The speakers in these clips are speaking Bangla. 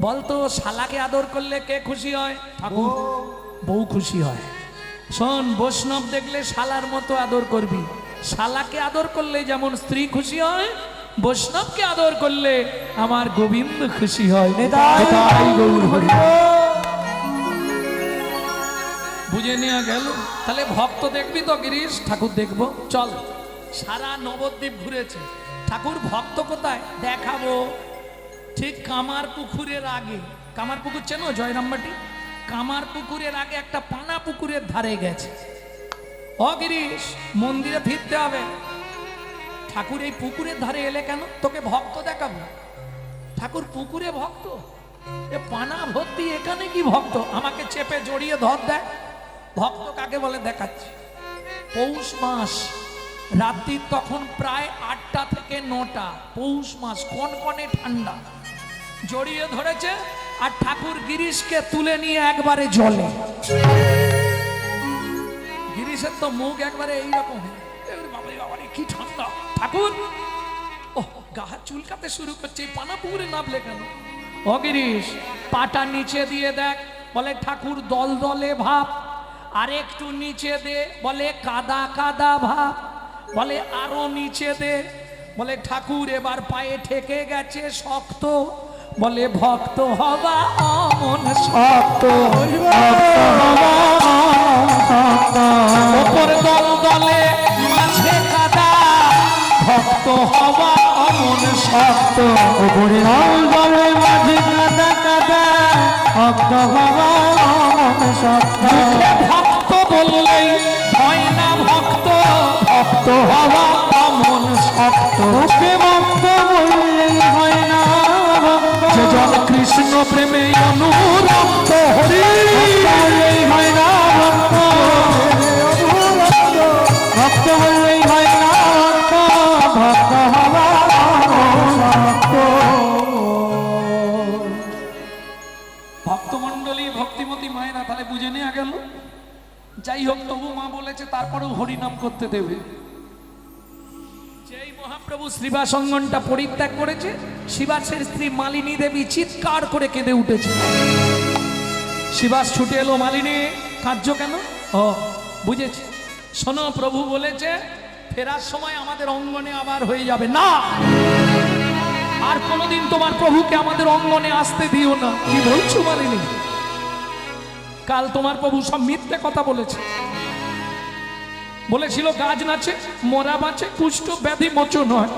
বলতো শালাকে আদর করলে কে খুশি হয়? ঠাকুর। বউ খুশি হয়। শোন, বৈষ্ণব দেখলে শালার মতো আদর করবি। শালাকে আদর করলে যেমন স্ত্রী খুশি হয়, বৈষ্ণবকে আদর করলে আমার গোবিন্দ খুশি হয়। নিতাই গৌর হরি। বুঝে নেওয়া গেল। তাহলে ভক্ত দেখবি তো গিরিশ? ঠাকুর দেখবো, চল। সারা নবদ্বীপ ঘুরেছে ঠাকুর। ভক্ত কোথায় দেখাবো? ঠিক কামার পুকুরের আগে। কামার পুকুর চেনো? জয়রামবাটি। কামার পুকুরের আগে একটা পানা পুকুরের ধারে গেছে। ও গিরিশ, মন্দিরে ফিরতে হবে। ঠাকুর এই পুকুরের ধারে এলে কেন? তোকে ভক্ত দেখাবো। ঠাকুর পুকুরে ভক্ত, এ পানা ভর্তি, এখানে কি ভক্ত? আমাকে চেপে জড়িয়ে ধর দেয়। ভক্ত কাকে বলে দেখাচ্ছি। পৌষ মাস, রাত্রি তখন প্রায় 8টা থেকে 9টা। পৌষ মাস, কনকনে ঠান্ডা। জড়িয়ে ধরেছে আর ঠাকুর গিরিশকে তুলে নিয়ে একবারে জলে। গিরিশের তো মুখ একবারে এইরকম, কি ঠান্ডা। ঠাকুর ও গা চুলকাতে শুরু করছে। পানা পুকুরে নামলে কেন? ও গিরিশ, পাটা নিচে দিয়ে দেখ। বলে ঠাকুর দল দলে ভাব। আর একটু নিচে দে। বলে কাদা কাদা ভাব। বলে আরো নিচে দে। বলে ঠাকুর এবার পায়ে ঠেকে গেছে শক্ত। বলে ভক্ত হবা অমন শক্ত। ওপর দল দলে মাঝে কাদা, ভক্ত হবা অমন শক্ত। ওপরে দল দলে মাঝে কাদা কাদা, ভক্ত হবা অমন শক্ত। ভক্ত বললেই হয় না ভক্ত, ভক্ত হবা অমন শক্ত। ভক্ত বললেই হয় না ভক্ত, যে জন কৃষ্ণ প্রেমে অনুরক্ত। হরি বললেই হয় না ভক্ত, ভক্ত বললেই হয় না ভক্ত, ভক্ত হবা ভক্ত। ভক্তমণ্ডলী, ভক্তিমতী মায়েরা, তাহলে বুঝে নেওয়া গেল। যাই হোক, তবু মা বলেছে তারপরেও হরিনাম করতে দেবে। যেই মহাপ্রভু শ্রীবাস অঙ্গনটা পরিত্যাগ করেছে, শ্রীবাসের স্ত্রী মালিনী দেবী চিৎকার করে কেঁদে উঠেছে। শ্রীবাস ছুটে এলো। মালিনী, কাঁদছো কেন? ও বুঝেছি। শোনো, প্রভু বলেছে ফেরার সময় আমাদের অঙ্গনে আবার হয়ে যাবে। না, আর কোনোদিন তোমার প্রভুকে আমাদের অঙ্গনে আসতে দিও না। কি বলছো মালিনী? কাল তোমার প্রভু সব মিথ্যে কথা বলেছে। বলেছিল গাছ নাচে, মরা বাঁচে, কুষ্ঠ ব্যাধি মোচন হয়।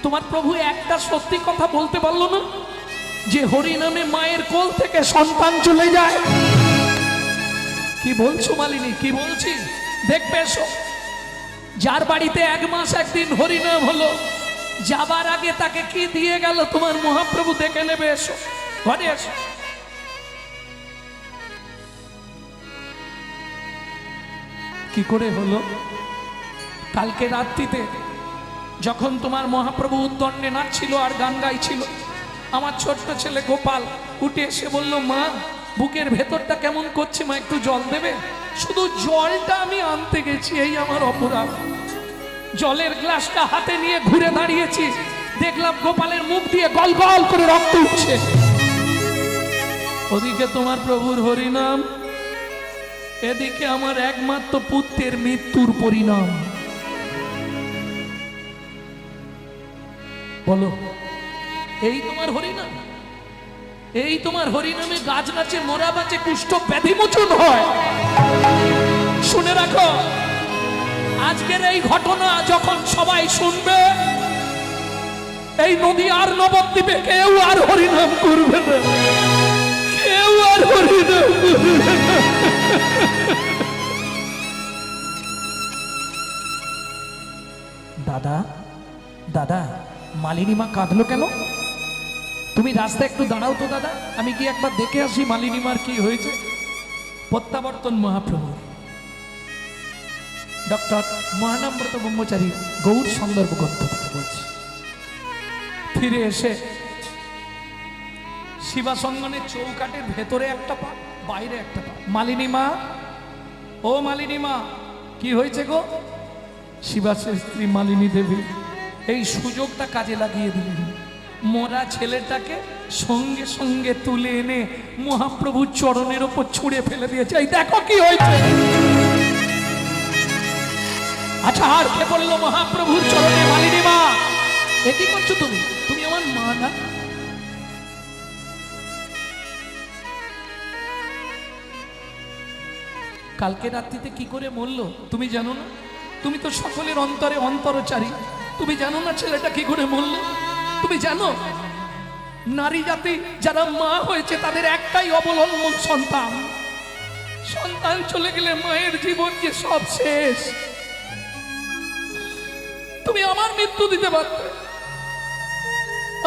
তোমার প্রভু একটা সত্যি কথা বলতে পারলো না, যে হরি নামে মায়ের কোল থেকে সন্তান চলে যায়। কি বলছো মালিনী? কি বলছি দেখবে এসো। যার বাড়িতে 1 মাস 1 দিন হরিনাম হলো, যাবার আগে তাকে কি দিয়ে গেল তোমার মহাপ্রভু দেখে নেবে। এসো ঘরে এসো। কি করে হলো? কালকে রাত্রিতে যখন তোমার মহাপ্রভু উদ্দণ্ডে নাচছিল আর গান গাইছিল, আমার ছোট্ট ছেলে গোপাল উঠে এসে বলল, মা বুকের ভেতরটা কেমন করছে, মা একটু জল দেবে? শুধু জলটা আমি আনতে গেছি, এই আমার অপরাধ। জলের গ্লাসটা হাতে নিয়ে ঘুরে দাঁড়িয়েছি, দেখলাম গোপালের মুখ দিয়ে গল গল করে রক্ত উঠছে। ওদিকে তোমার প্রভুর হরিনাম, এদিকে আমার একমাত্র পুত্রের মৃত্যুর পরিণাম। বলো, এই তোমার হরিনাম? এই তোমার হরিনামে গাছ নাচে, মরা বাঁচে, কুষ্ঠ ব্যাধি মোচন হয়। শুনে রাখো, আজকের এই ঘটনা যখন সবাই শুনবে, এই নদী আর নবদ্বীপে কেউ আর হরিনাম করবে না, কেউ আর হরিনাম করবে না। দাদা, দাদা, মালিনী মা কাঁদলো কেন? তুমি রাস্তায় একটু দাঁড়াও তো দাদা, আমি কি একবার দেখে আসি মালিনী মার কি হয়েছে। প্রত্যাবর্তন মহাপ্রভু। ডক্টর মহানামব্রত ব্রহ্মচারী গৌর সন্দর্ভ গ্রন্থ থেকে বলছি। ফিরে এসে শিবাসঙ্গনের চৌকাটের ভেতরে একটা পা, বাইরে একটা পা। মালিনী মা, ও মালিনী মা, কি হয়েছে গো? শিবাসের স্ত্রী মালিনী দেবী এই সুযোগটা কাজে লাগিয়ে দিলেন। মোরা ছেলেটাকে সঙ্গে সঙ্গে তুলে এনে মহাপ্রভুর চরণের ওপর ছুঁড়ে ফেলে দিয়েছে। এই দেখো কি হয়েছে। আচ্ছা, আর কে বললো মহাপ্রভুর চরণে মালিনী মা? এ কি করছো তুমি? তুমি আমার মা না? কালকে রাত্রিতে কি করে মরলো তুমি জানো না? তুমি তো সকলের অন্তরে অন্তরচারী, তুমি জানো না ছেলেটা কি করে মরলো? তুমি জানো নারী জাতি যারা মা হয়েছে তাদের একটাই অবলম্বন সন্তান। সন্তান চলে গেলে মায়ের জীবন যে সব শেষ। তুমি আমার মৃত্যু দিতে পারতে,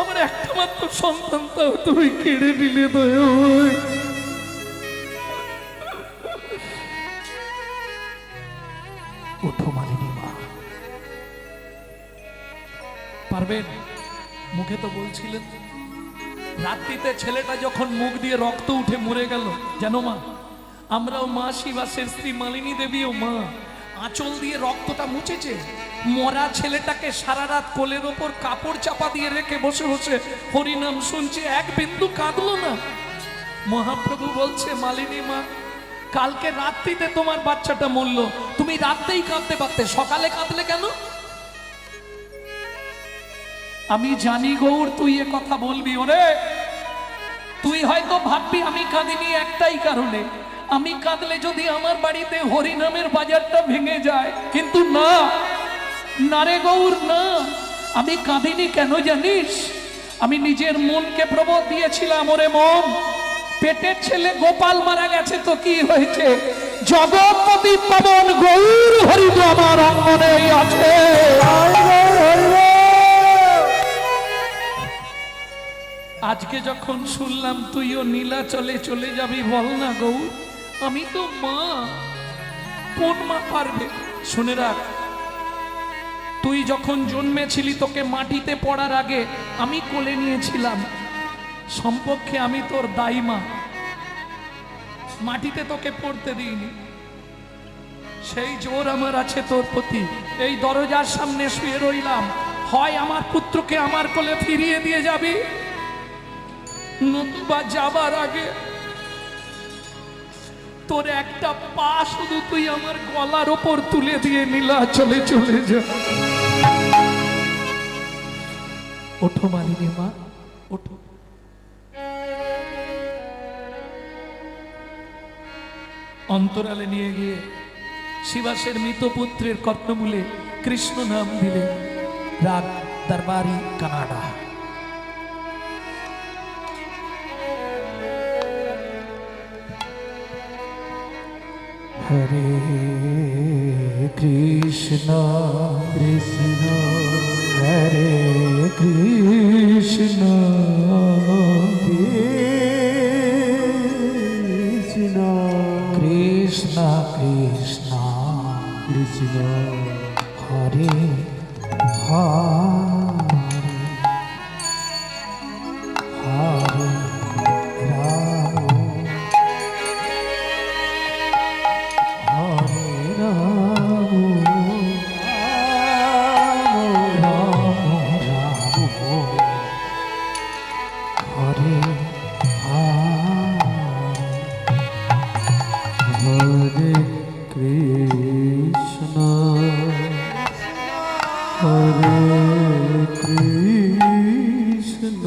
আমার একটা মাত্র সন্তানটাও তুমি কেড়ে নিলে। দয়া ওঠো মালিনী মা। পারবেন? মুখে তো বলছিলেন। রাত্রিতে ছেলেটা যখন মুখ দিয়ে রক্ত উঠে মরে গেল, জানো মা, আমরাও মা শিবাসের স্ত্রী মালিনী দেবীও মা আঁচল দিয়ে রক্তটা মুছেছে। মরা ছেলেটাকে সারা রাত কোলের ওপর কাপড় চাপা দিয়ে রেখে বসে বসে হরিনাম শুনছে, এক বিন্দু কাঁদলো না। মহাপ্রভু বলছে, মালিনী মা, কালকে রাত্রিতে তোমার বাচ্চাটা মরল, তুমি রাতেই কাঁদতে পারতে, সকালে কাঁদলে কেন? আমি জানি গৌর তুই এ কথা বলবি। ওরে, তুই হয়তো ভাববি আমি কাঁদিনি একটাই কারণে, আমি কাঁদলে যদি আমার বাড়িতে হরিনামের বাজারটা ভেঙে যায়। কিন্তু না, না রে গৌর, না, আমি কাঁদিনি কেন জানিস? আমি নিজের মনকে প্রবোধ দিয়েছিলাম, ওরে মন, পেটের ছেলে গোপাল মারা গেছে তো কি হয়েছে, জগৎপতি পবন গৌর হরিদ আমার অঙ্গনে আছে। আজকে যখন শুনলাম তুইও নীলাচলে চলে যাবি, বল না গৌর, আমি তো মা, কোন মা পারবে? শুনে রাখ, তুই যখন জন্মেছিলি তোকে মাটিতে পড়ার আগে আমি কোলে নিয়েছিলাম, সম্পর্কে আমি তোর দায়ী মা, মাটিতে তোকে পড়তে দিইনি। সেই জোর আমার আছে তোর প্রতি। এই দরজার সামনে শুয়ে রইলাম, হয় আমার পুত্রকে আমার কোলে ফিরিয়ে দিয়ে যাবি, নতুবা যাবার আগে তোর একটা পা শুধু তুই আমার গলার ওপর তুলে দিয়ে নীলাচলে চলে যা। ওঠো মালিনী মা, ওঠো। অন্তরালে নিয়ে গিয়ে শিবাসের মৃত পুত্রের কর্ণমূলে কৃষ্ণ নাম দিলে রাগ দরবারি কানাডা। হরে কৃষ্ণ কৃষ্ণ হরে কৃষ্ণ কৃষ্ণ কৃষ্ণ কৃষ্ণ কৃষ্ণ হরে হরে হরে রাম হরে রাম রাম রাম হরে হরে কৃষ্ণ হরে কৃষ্ণ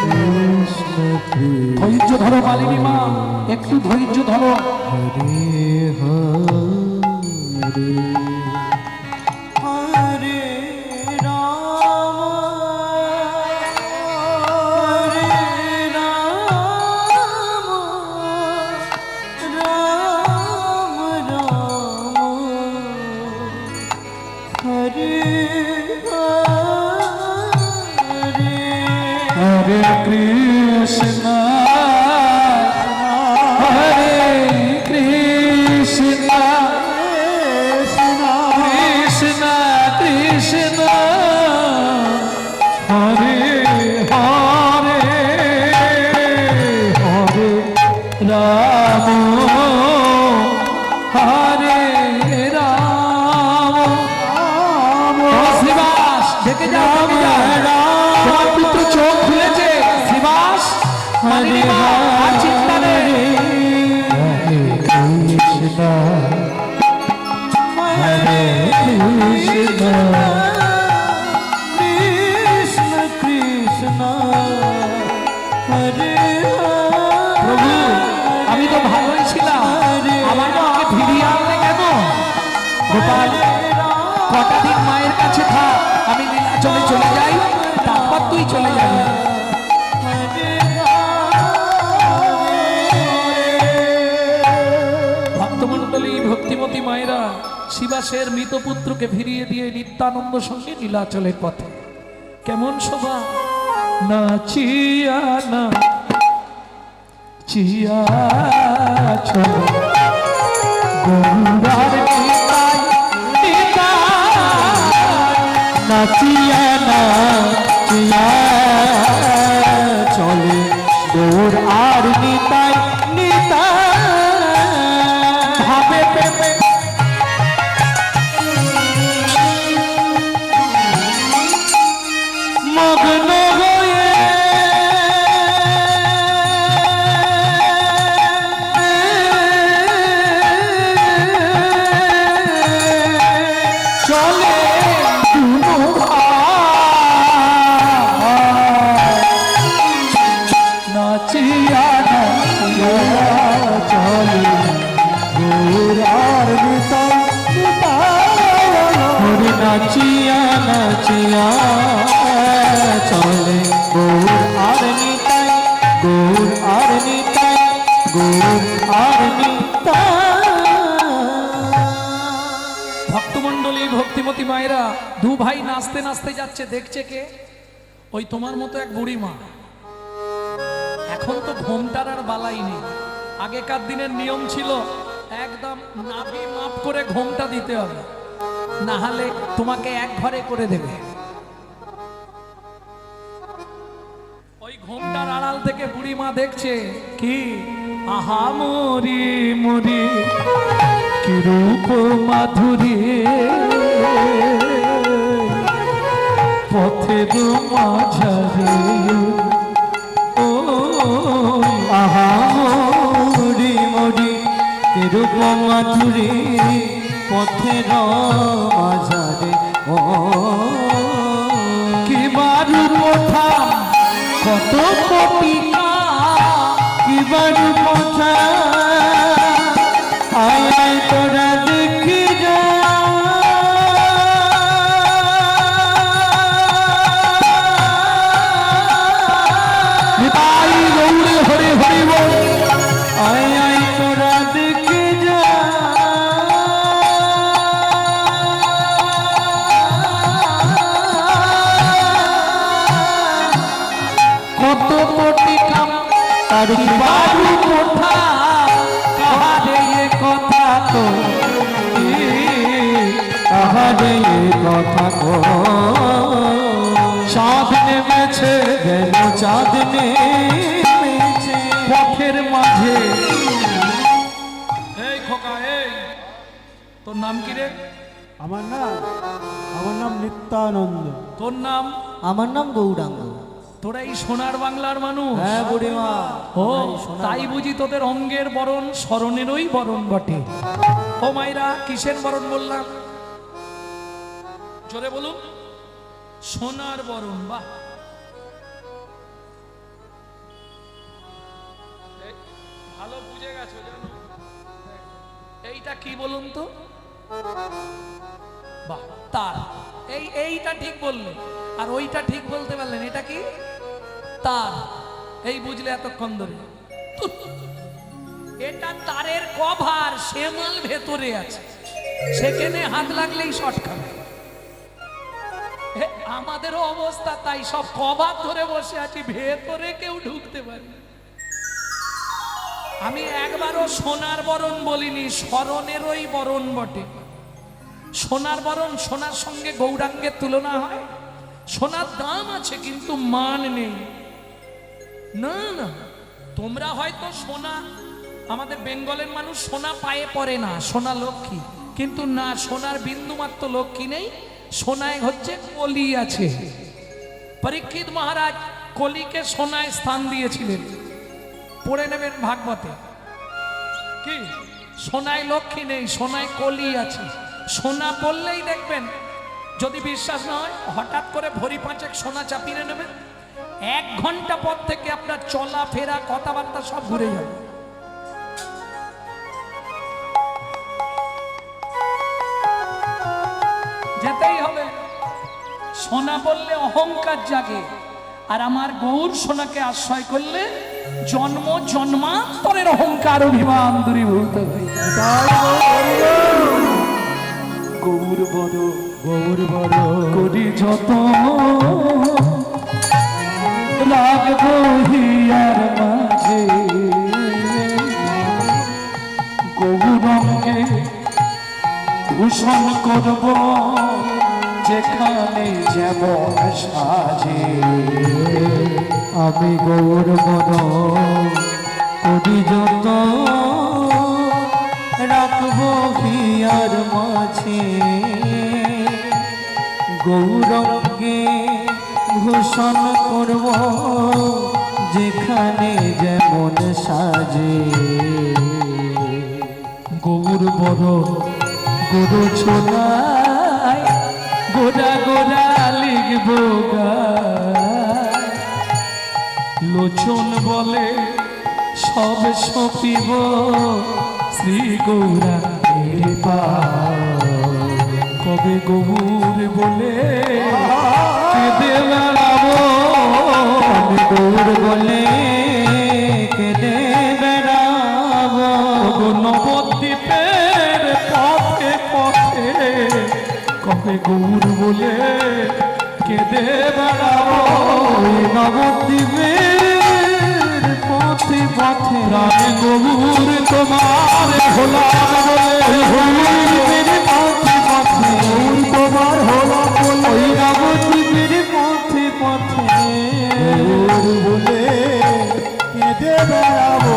কৃষ্ণ ধৈর্য ধরো মালিনী মা, একটু ধৈর্য ধরো। হরে হরে হরে রাম রাম রাম হরে হরে কৃষ্ণ হরে কৃষ্ণ কৃষ্ণ কৃষ্ণ হরে হরে হরে রাম হরে রাম শ্রীবাস ঢেকে যাও, মানিনি মা, আর চিন্তা নেই। কৃষ্ণ হরে কৃষ্ণ কৃষ্ণ কৃষ্ণ হরে প্রভু আমি তো ভালোই ছিলাম, আমার মাকে ফিরিয়ে আনলে কেন? গোপাল কটা দিন মায়ের কাছে থাক, আমি নীলাচলে চলে যাই, তারপর তুই চলে যাবি। ভক্তমণ্ডলী ভক্তিমতী মায়েরা শিবাসের মৃত পুত্রকে ফিরিয়ে দিয়ে নিত্যানন্দ সঙ্গে নীলাচলের পথে। কেমন শোভা! নাচিয়া না চিয়া চলো গৌরার নিতাই নিতাই নাচিয়া না চিয়া চলে গৌর আর নিতাই নিতাই ভাবে প্রেমে মগ্ন হয়ে চলে দুনো নাচিয়া নাচিয়া চলে গোরার নিতাই হরে নাচিয়া নাচিয়া চলে গৌর আর নিতাই গৌর আর নিতাই গৌর আর নিতাই। ভক্তমণ্ডলী ভক্তিমতী মায়েরা দু ভাই নাচতে নাচতে যাচ্ছে, দেখছে কে? ওই তোমার মতো এক বুড়ি মা। এখন তো ঘোমটার আর বালাই নেই। আগেকার দিনের নিয়ম ছিল একদম নাভি মাপ করে ঘোমটা দিতে হবে, না হলে তোমাকে এক ঘরে করে দেবে। ওই ঘোমটার আড়াল থেকে বুড়ি মা দেখছে কি, আহা মরি মরি কি রূপ মাধুরী পথের মাঝারে ও আহা মরি মরি কি রূপ মাধুরী পথের মাঝারে ও কি বারু কোথা কত কোটি কি বারু কোথা আয় আয় তোরা দেখি যা নিতাই গৌরে হরে হরে বল আয় আয় তোরা দেখি যা কত কোটি কাম তার বারু কোথা কাহারে এ কথা তো কাহারে এ কথা কো চাঁদ নেমেছে যেন চাঁদ নেমেছে পথের মাঝে। এই খোকা, এই তোর নাম কি রে? আমার নাম নিত্যানন্দ। তোর নাম? আমার নাম গৌরাঙ্গ। তোরা এই সোনার বাংলার মানুষ? হ্যাঁ বুড়িমা। ও তাই বুঝি তোদের অঙ্গের বরণ স্মরণেরই বরণ বটে। ও মাইরা কিসের বরণ বললাম? জোরে বলুন। সোনার বরণ। বাহ, ভালো বুঝে গেছো জানো। এইটা কি বলুন তো? বাহ, তার। এইটা ঠিক বললে, আর ওইটা ঠিক বলতে পারলেন। এটা কি? তার। এই বুঝলে এতক্ষণ ধরে? এটা তারের কভার, সেমাল ভেতরে আছে, সেখানে হাত লাগলেই শর্ট খাবে। আমাদেরও অবস্থা তাই, সব কভার ধরে বসে আছি, ভেতরে কেউ ঢুকতে পারে। আমি একবারও সোনার বরণ বলিনি, স্মরণেরই বরণ বটে। সোনার বরণ, সোনার সঙ্গে গৌরাঙ্গের তুলনা হয়? সোনার দাম আছে কিন্তু মান নেই। না না, তোমরা হয়তো সোনা, আমাদের বেঙ্গলের মানুষ সোনা পায়ে পড়ে না, সোনা লক্ষ্মী, কিন্তু না, সোনার বিন্দুমাত্র লক্ষ্মী নেই। সোনায় হচ্ছে কলি আছে। পরীক্ষিত মহারাজ কলিকে সোনায় স্থান দিয়েছিলেন। পড়ে নেবেন ভাগবতে। কি সোনায় লক্ষ্মী নেই, সোনায় কলি আছে। সোনা বললেই দেখবেন, যদি বিশ্বাস না হয় হঠাৎ করে ভরি পাঁচেক সোনা চাপিয়ে নেবেন, 1 ঘন্টা পর থেকে আপনার চলাফেরা কথাবার্তা সব ঘুরে যাবে। যেতেই হবে। সোনা বললে অহংকার জাগে, আর আমার গৌর সোনাকে আশ্রয় করলে জন্ম জন্মান্তরের অহংকার অভিমান দূরীভূত হয়ে যায়। গৌর বড় গৌর বড় করি যত রাখবো হিয়ার মাঝে, গৌরঙ্গে ভূষণ করব যেখানে যেমন সাজে। আমি গৌর বড় করি যত রাখবো হিয়ার মাঝে, গৌরঙ্গে ভূষণ করব যেখানে যেমন সাজে। গৌর বড় গরু ছোনায় গোড়া গোড়া লিখব গায়, লোচন বলে সব সপিব শ্রী গৌরাঙ্গের পায়। কবে গৌর বলে কেঁদে বেড়াবো, আমি গৌর বলে কেঁদে বেড়াবো, নবদ্বীপের পথে পথে কবে গৌর বলে কেঁদে বেড়াবো। নবদ্বীপের পথে পথে প্রাণ গৌর তোমার হলাম বলে, নবদ্বীপের পথে পথে তোমার হলো ওই নবদ্বীপের পথে পথে গৌর বলে কেঁদে বেড়াবো।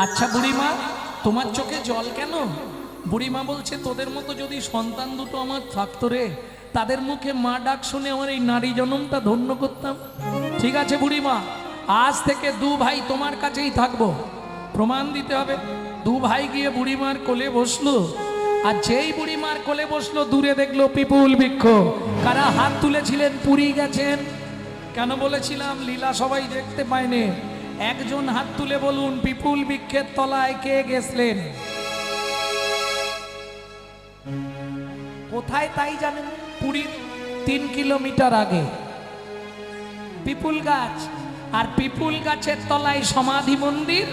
আচ্ছা বুড়িমা, তোমার চোখে জল কেন? বুড়িমা বলছে, তোদের মতো যদি সন্তান দুটো আমার থাকতো রে, তাদের মুখে মা ডাক শুনে আমার এই নারী জনমটা ধন্য করতাম। ঠিক আছে বুড়িমা, আজ থেকে 2 ভাই তোমার কাছেই থাকবো। প্রমাণ দিতে হবে। 2 ভাই গিয়ে বুড়িমার কোলে বসলো, আর যেই বুড়িমার কোলে বসলো দূরে দেখলো পিপুল বৃক্ষ। কারা হাত তুলেছিলেন? পুরী গেছেন। কেন বলেছিলাম লীলা সবাই দেখতে পায়নি? একজন হাত তুলে বলুন, পিপুল বৃক্ষের তলায় কে গেছিলেন? কোথায় তাই জানেন? পুরীর 3 কিলোমিটার আগে পিপুল গাছ, আর পিপুল গাছের তলায় সমাধি মন্দির,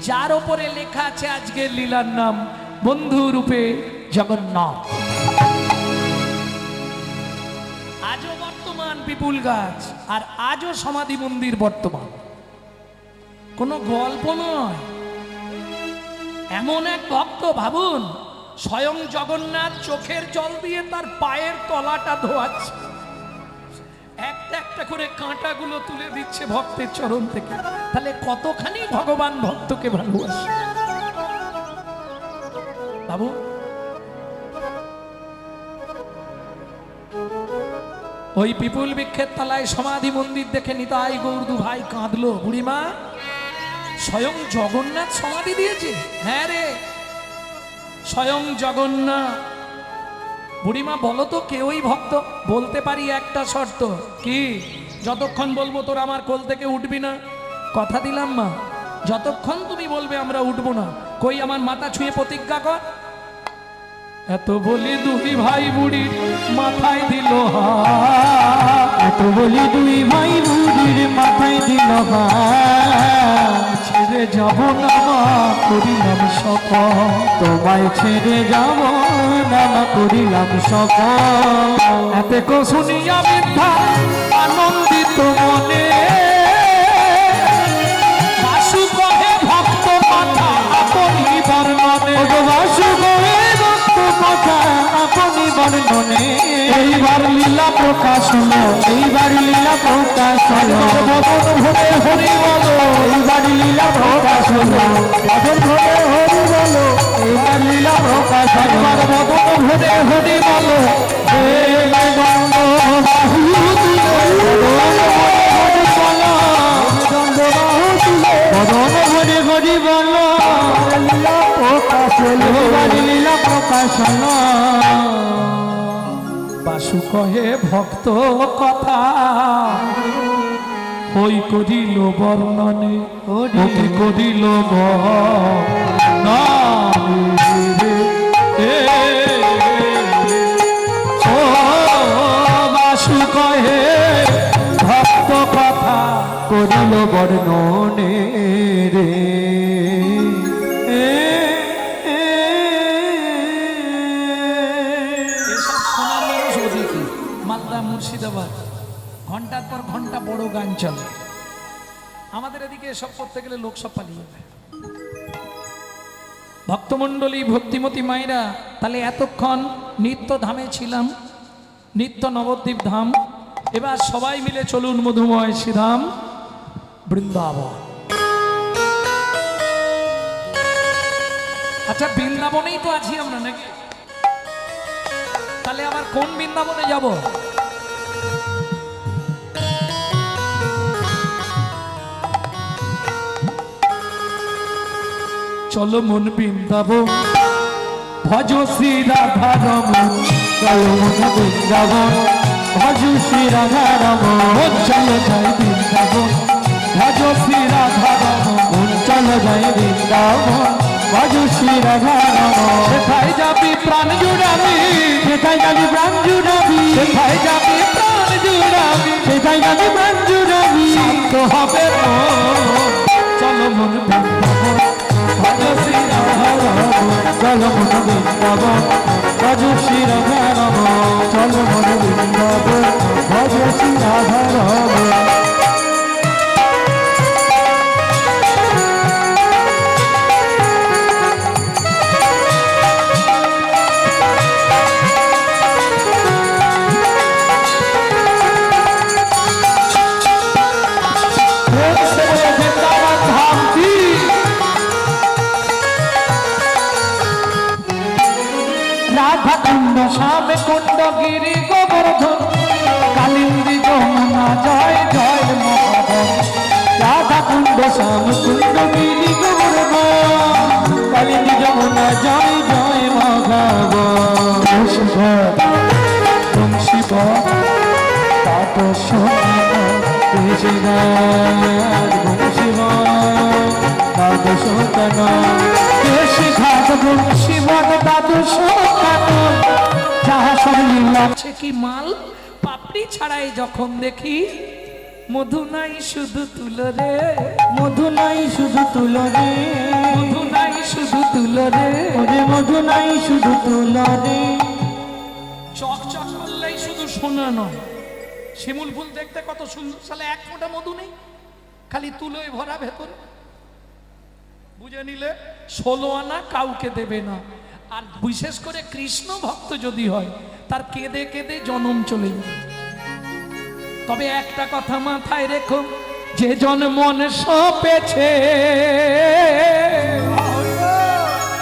যার ওপরে লেখা আছে আজকের লীলার নাম বন্ধু রূপে জগন্নাথ। আজও বর্তমান পিপুল গাছ, আর আজও সমাধি মন্দির বর্তমান। কোনো গল্প নয়। এমন এক ভক্ত, ভাবুন, স্বয়ং জগন্নাথ চোখের জল দিয়ে তার পায়ের তলাটা ধোয়াচ্ছে, একটা একটা করে কাঁটাগুলো তুলে দিচ্ছে ভক্তের চরণ থেকে। তাহলে কতখানি ভগবান ভক্তকে ভালোবাসে বাবু। ওই পিপুল বৃক্ষের তলায় সমাধি মন্দির দেখে নিতাই গৌর 2 ভাই কাঁদলো। বুড়িমা, স্বয়ং জগন্নাথ সমাধি দিয়েছে? হ্যাঁ রে, স্বয়ং জগন্নাথ। বুড়িমা বলো তো, কেউই ভক্ত? বলতে পারি একটা শর্ত। কি? যতক্ষণ বলবো তোর আমার কোল থেকে উঠবি না। কথা দিলাম মা, যতক্ষণ তুমি বলবে আমরা উঠবো না। কই আমার মাথা ছুঁয়ে প্রতিজ্ঞা কর। এত বলি 2 ভাই বুড়ির মাথায় দিল হাত, এত বলি 2 ভাই বুড়ির মাথায় দিল হাত। ছেড়ে যাব না মা করিলাম শপথ, তোমায় ছেড়ে যাব না মা করিলাম শপথ। এতে কো শুনিয়া মিথ্যা আনন্দিত মনে, বাসু কহে ভক্ত মাথা আপনি বর্ণনে। বাসু করে ভক্ত কথা আপনি বর্ণনে। এইবার লীলা প্রকাশ হলো, এইবার লীলা প্রকাশ হলো, বদন ভরে হরি বলো। এইবার লীলা প্রকাশ হলো, বদন ভরে হরি বলো। এইবার লীলা প্রকাশ হলো, একবার বদন ভরে হরি বলো। বদন ভরে হরি বলো, কহে ভক্ত কথা হই করিল বর্ণনে অতি করিল বর্ণনে ও বাসু কহে ভক্ত কথা করিল বর্ণনে রে এসব শোনার মানুষ ওদিকে মালদা মুর্শিদাবাদ ঘন্টার পর ঘন্টা বড় গান চলে। আমাদের এদিকে এসব করতে গেলে লোক সব পালিয়ে যাবে। ভক্তমণ্ডলী ভক্তিমতী মায়েরা, তাহলে এতক্ষণ নিত্য ধামে ছিলাম, নিত্য নবদ্বীপ ধাম। এবার সবাই মিলে চলুন মধুময় শ্রীধাম বৃন্দাবন। আচ্ছা, বৃন্দাবনেই তো আছি আমরা নাকি? তাহলে আবার কোন বৃন্দাবনে যাব? চলো মন বৃন্দাবন, ভজ শ্রী রাধা রমন। চলো মন বৃন্দাবন, ভজ শ্রী রাধা রমন। চলো যাই বৃন্দাবন, ভজ শ্রী রাধা রমন। চলো যাই বৃন্দাবন, ভজ শ্রী রাধা রমন। সেথায় যাবি প্রাণ জুড়াবি, সেথায় যাবি প্রাণ জুড়াবি, সেথায় যাবি প্রাণ জুড়াবি, সেথায় যাবি প্রাণ জুড়াবি। শান্ত হবে মন। চলো মন বৃন্দাবন, ভজ শ্রী রাধা রমন। চলো মন বৃন্দাবন, ভজ শ্রী রাধা রমন। চলো মন বৃন্দাবন, ভজ শ্রী রাধা রমন। রাধা কুণ্ড শ্যাম কুণ্ড গিরি গোবর্ধন, কালিন্দী যমুনা জয় জয় মহাবন। রাধা কুণ্ড শ্যাম কুণ্ড গিরি গোবর্ধন, কালিন্দী যমুনা জয় জয় মহাবন। শিব কি মাল পাপড়ি ছাড়াই যখন দেখি, মধু নাই শুধু তুলো রে, মধু নাই শুধু তুলো রে, মধু নাই শুধু তুলো রে। ওরে মধু নাই শুধু তুলো রে। চকচক করলেই শুধু সোনা নয়, শিমুল ফুল দেখতে কত সুন্দর, সালে এক ফোঁটা মধু নেই, খালি তুলোয় ভরা ভেতরে। বুঝে নিলে 16 আনা কাউকে দেবে না। আর বিশেষ করে কৃষ্ণ ভক্ত যদি হয়, তার কেঁদে কেঁদে জনম চলে যাবে। তবে একটা কথা মাথায় রেখো, যে জন মন সপেছে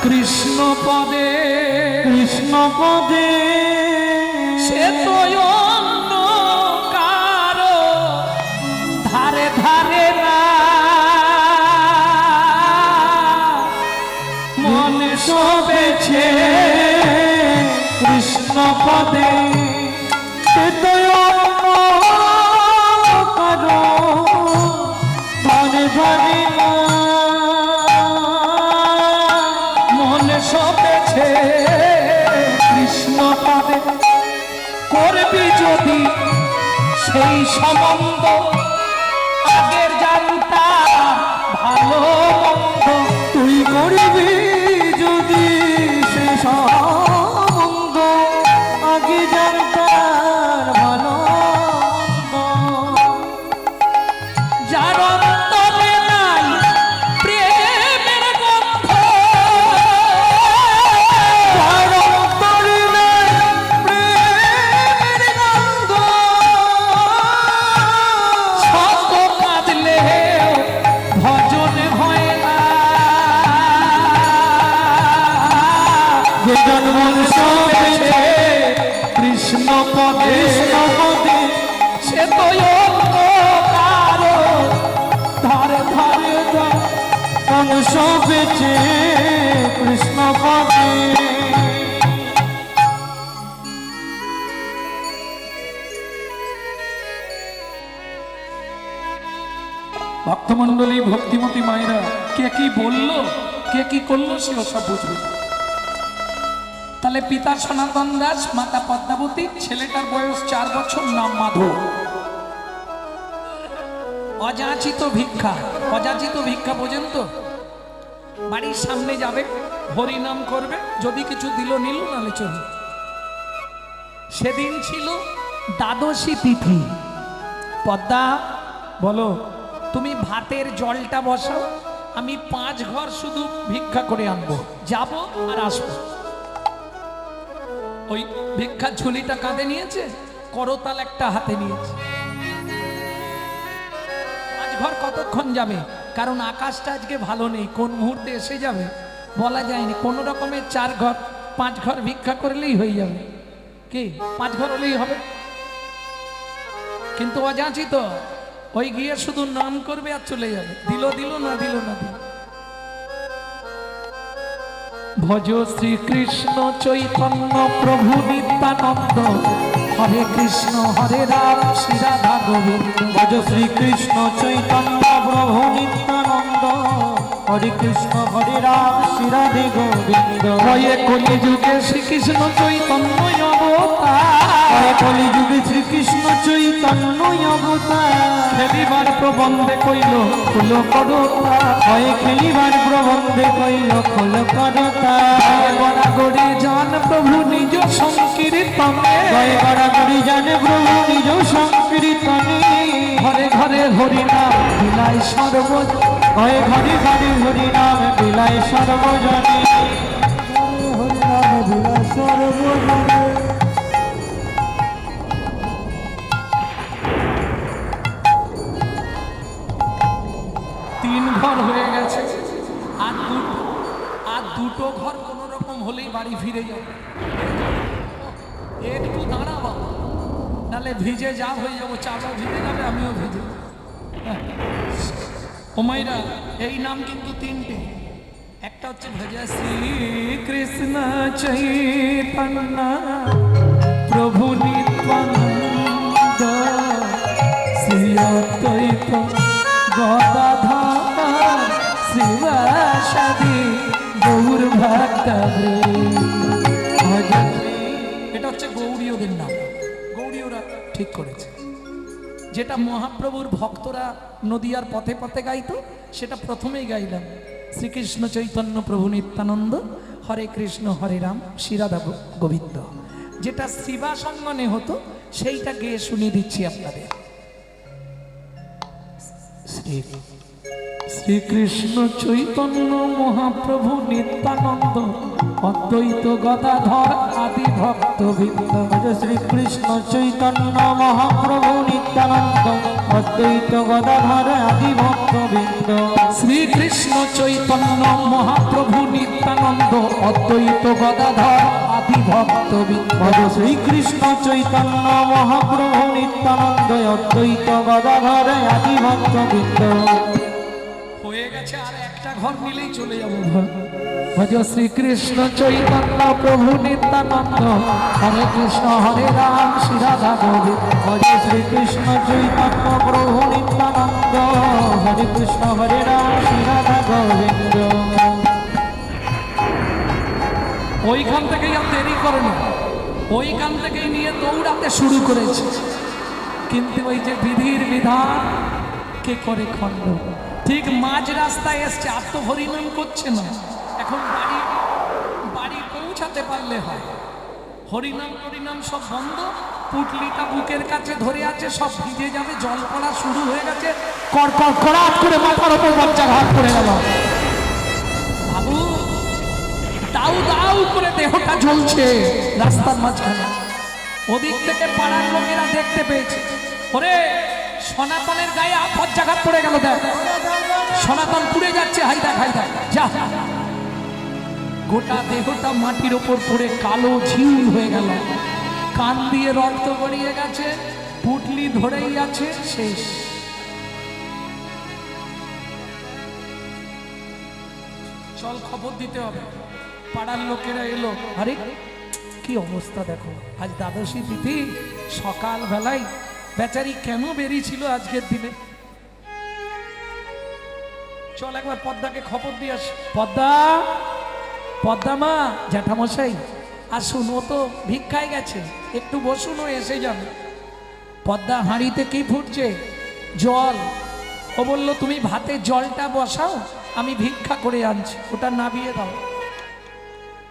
কৃষ্ণ পদে, কৃষ্ণ পদে সে তো অন্য কারো ধারে ধারে না। মনে সবেছে কৃষ্ণ পদে, সে তো অন্য কারো ধারে ধারে না। মনে সবেছে কৃষ্ণ পদে, করবি যদি সেই সম্বন্ধ, আগের জানতা ভালো মন্দ। তুই করবি যদি সে সম্বন্ধ, আগে জানতার ভালো মন্দ। যার অন্তরে নাই প্রেমের গন্ধ, যার অন্তরে নাই প্রেমের গন্ধ, সঙ্গ কাঁদলে ভজন হয় না। যে জন্ম সবেছে কৃষ্ণ পদে, কৃষ্ণ পদে, সে তো অন্য কারো ধারে ধারে না। মন সবেছে কৃষ্ণ পদে। ভক্তমণ্ডলী ভক্তিমতী মায়েরা কে কি বলল কে কি করলো সেও সব বুঝবে। তাহলে পিতা সনাতন দাস, মাতা পদ্মাবতী, ছেলেটার বয়স 4 বছর, নাম মাধব। অযাচিত ভিক্ষা, অযাচিত ভিক্ষা বোঝেন তো? বাড়ির সামনে যাবে, হরিনাম করবে, যদি কিছু দিল নিল, নালে চলবে। সেদিন ছিল দ্বাদশী তিথি। পদ্মা বলো, তুমি ভাতের জলটা বসাও, আমি 5 ঘর শুধু ভিক্ষা করে আনবো, যাব আর আসবো। ওই ভিক্ষার ঝুলিটা কাঁধে নিয়েছে, করতাল একটা হাতে নিয়েছে। 5 ঘর কতক্ষণ যাবে? কারণ আকাশটা আজকে ভালো নেই, কোন মুহূর্তে এসে যাবে বলা যায়নি। কোনো রকমের 4 ঘর 5 ঘর ভিক্ষা করলেই হয়ে যাবে। কি 5 ঘর হলেই হবে? কিন্তু অযাচিত ওই গিয়ে শুধু নাম করবে আর চলে যাবে, দিল দিল, না দিল না দিল। ভজ শ্রীকৃষ্ণ চৈতন্য প্রভু নিত্যানন্দ, হরে কৃষ্ণ হরে রাম শ্রী রাধা গোবিন্দ। ভজ শ্রীকৃষ্ণ চৈতন্য প্রভু নিত্যানন্দ, হরে কৃষ্ণ হরে রাম শ্রী রাধে গোবিন্দ। হয়ে কলিযুগে শ্রীকৃষ্ণ চৈতন্য অবতার, হরে কলিযুগে শ্রীকৃষ্ণ চৈতন্য অবতার। খেলিবার প্রবন্ধে কইল ফুল করতা, হয়ে খেলিবার প্রবন্ধে কইল খোল করতা। গড়াগড়ি জান প্রভু নিজ সংকীর্তনে, জয় গড়াগড়ি জানে প্রভু নিজ সংকীর্তনে। ঘরে ঘরে হরিনাম বিলায় সর্বজ, হয়ে ঘরে ঘরে হরি নাম বিলায় সর্বজনে। হরিনাম বিলাস সর্বজনে। 3 ঘর হয়ে গেছে, আর দুটো ঘর কোন রকম হলেই বাড়ি ফিরে যাবে। একটু দাঁড়া বাবা, নাহলে ভিজে যা হয়ে যাবো, চাটা ভিজে যাবে, আমিও ভিজে। ও মাইরা, এই নাম কিন্তু 3টে। একটা হচ্ছে ভজ শ্রী কৃষ্ণ চৈতন্য প্রভু নিত্যানন্দ, শ্রী অদ্বৈত গদাধর শিবাসাদি গৌর ভক্তবৃন্দ। এটা হচ্ছে গৌড়ীয়দের নাম, গৌড়ীয়রা ঠিক করেছে। যেটা মহাপ্রভুর ভক্তরা নদিয়ার পথে পথে গাইতো, সেটা প্রথমেই গাইলাম। শ্রীকৃষ্ণ চৈতন্য প্রভু নিত্যানন্দ, হরে কৃষ্ণ হরে রাম শ্রী রাধা গোবিন্দ। যেটা শিবা সঙ্গনে হতো, সেইটা গেয়ে শুনিয়ে দিচ্ছি আপনাদের। শ্রীকৃষ্ণ চৈতন্য মহাপ্রভু নিত্যানন্দ, অদ্বৈত গদাধর আদি ভক্তবৃন্দ। ভজ শ্রীকৃষ্ণ চৈতন্য মহাপ্রভু নিত্যানন্দ, অদ্বৈত গদাধর আদি ভক্তবৃন্দ। শ্রীকৃষ্ণ চৈতন্য মহাপ্রভু নিত্যানন্দ, অদ্বৈত গদাধর আদি ভক্তবৃন্দ। ভজ শ্রীকৃষ্ণ চৈতন্য মহাপ্রভু নিত্যানন্দ, অদ্বৈত গদাধর আদি ভক্তবৃন্দ। হয়ে গেছে, আর একটা ঘর মিলেই চলে যাবো। ভজ শ্রীকৃষ্ণ চৈতন্য প্রভু নিত্যানন্দ, হরে কৃষ্ণ হরে রাম শ্রী রাধা গোবিন্দ। ভজ শ্রীকৃষ্ণ চৈতন্য প্রভু নিত্যানন্দ, হরে কৃষ্ণ হরে রাম শ্রী রাধা গোবিন্দ। ওইখান থেকেই আর দেরি করেনি, ওইখান থেকেই নিয়ে দৌড়াতে শুরু করেছে। কিন্তু ওই যে বিধির বিধান কে করে খণ্ড, ঠিক মাঝ রাস্তায় এসছে, আর তো হরিনাম করছে না। এখন বাড়ি পৌঁছাতে পারলে হয়। হরিনাম সব বন্ধ, পুটলিটা বুকের কাছে ধরে আছে, সব ভিজে যাবে, জল পড়া শুরু হয়ে গেছে। কড়কড় কড়াট করে মাথার ওপর বাচ্চা ঘাট পড়ে গেল। বাবু দাউ দাউ করে দেহটা জ্বলছে রাস্তার মাঝখানে। ওদিক থেকে পাড়ার লোকেরা দেখতে পেয়েছে, ওরে সনাতনের গায়ে বজ্রাঘাত পড়ে গেল, দেখ সনাতন পুড়ে যাচ্ছে, হাই দেখ যা। গোটা দেহটা মাটির ওপর পড়ে কালো ঝিউল হয়ে গেল, কান দিয়ে রক্ত গড়িয়ে গেছে, পুটলি ধরেই আছে, শেষ। চল খবর দিতে হবে। পাড়ার লোকেরা এলো, আরে কি অবস্থা দেখো, আজ দ্বাদশী তিথি, সকাল বেলায় বেচারি কেন বেরিয়েছিল আজকের দিনে? চল একবার পদ্মাকে খবর দিয়ে আস। পদ্মা, পদ্মা মা, জ্যাঠামশাই আসুন, ও তো ভিক্ষায় গেছে, একটু বসুন, ও এসে যাবে। পদ্মা, হাঁড়িতে কি ফুটছে? জল। ও বলল তুমি ভাতে জলটা বসাও, আমি ভিক্ষা করে আনছি, ওটা নাবিয়ে দাও।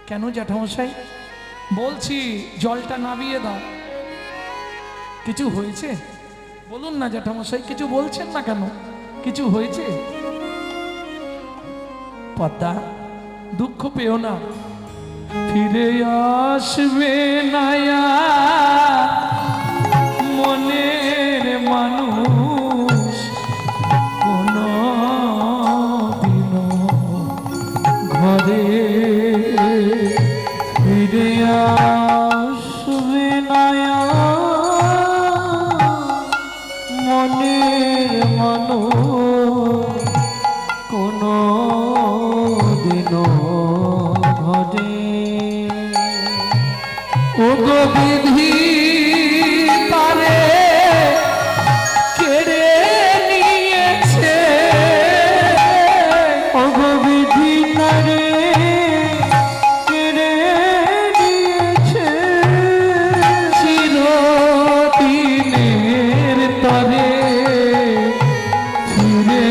কেন জ্যাঠামশাই? বলছি জলটা নাবিয়ে দাও। কিছু হয়েছে? বলুন না জ্যাঠামশাই, কিছু বলছেন না কেন? কিছু হয়েছে? পদ্মা, দুঃখ পেও না, ফিরে আসবে নায়া মনের মানুষ কোনো দিনও ঘরে, ফিরে আসবে নায়া মনের মানুষ কোনো দিনও ঘটে। ও গো বিধি তারে কেড়ে নিয়েছে, অগবিধি নারে কেড়ে নিয়েছে, চিরদিনের তরে ফিরে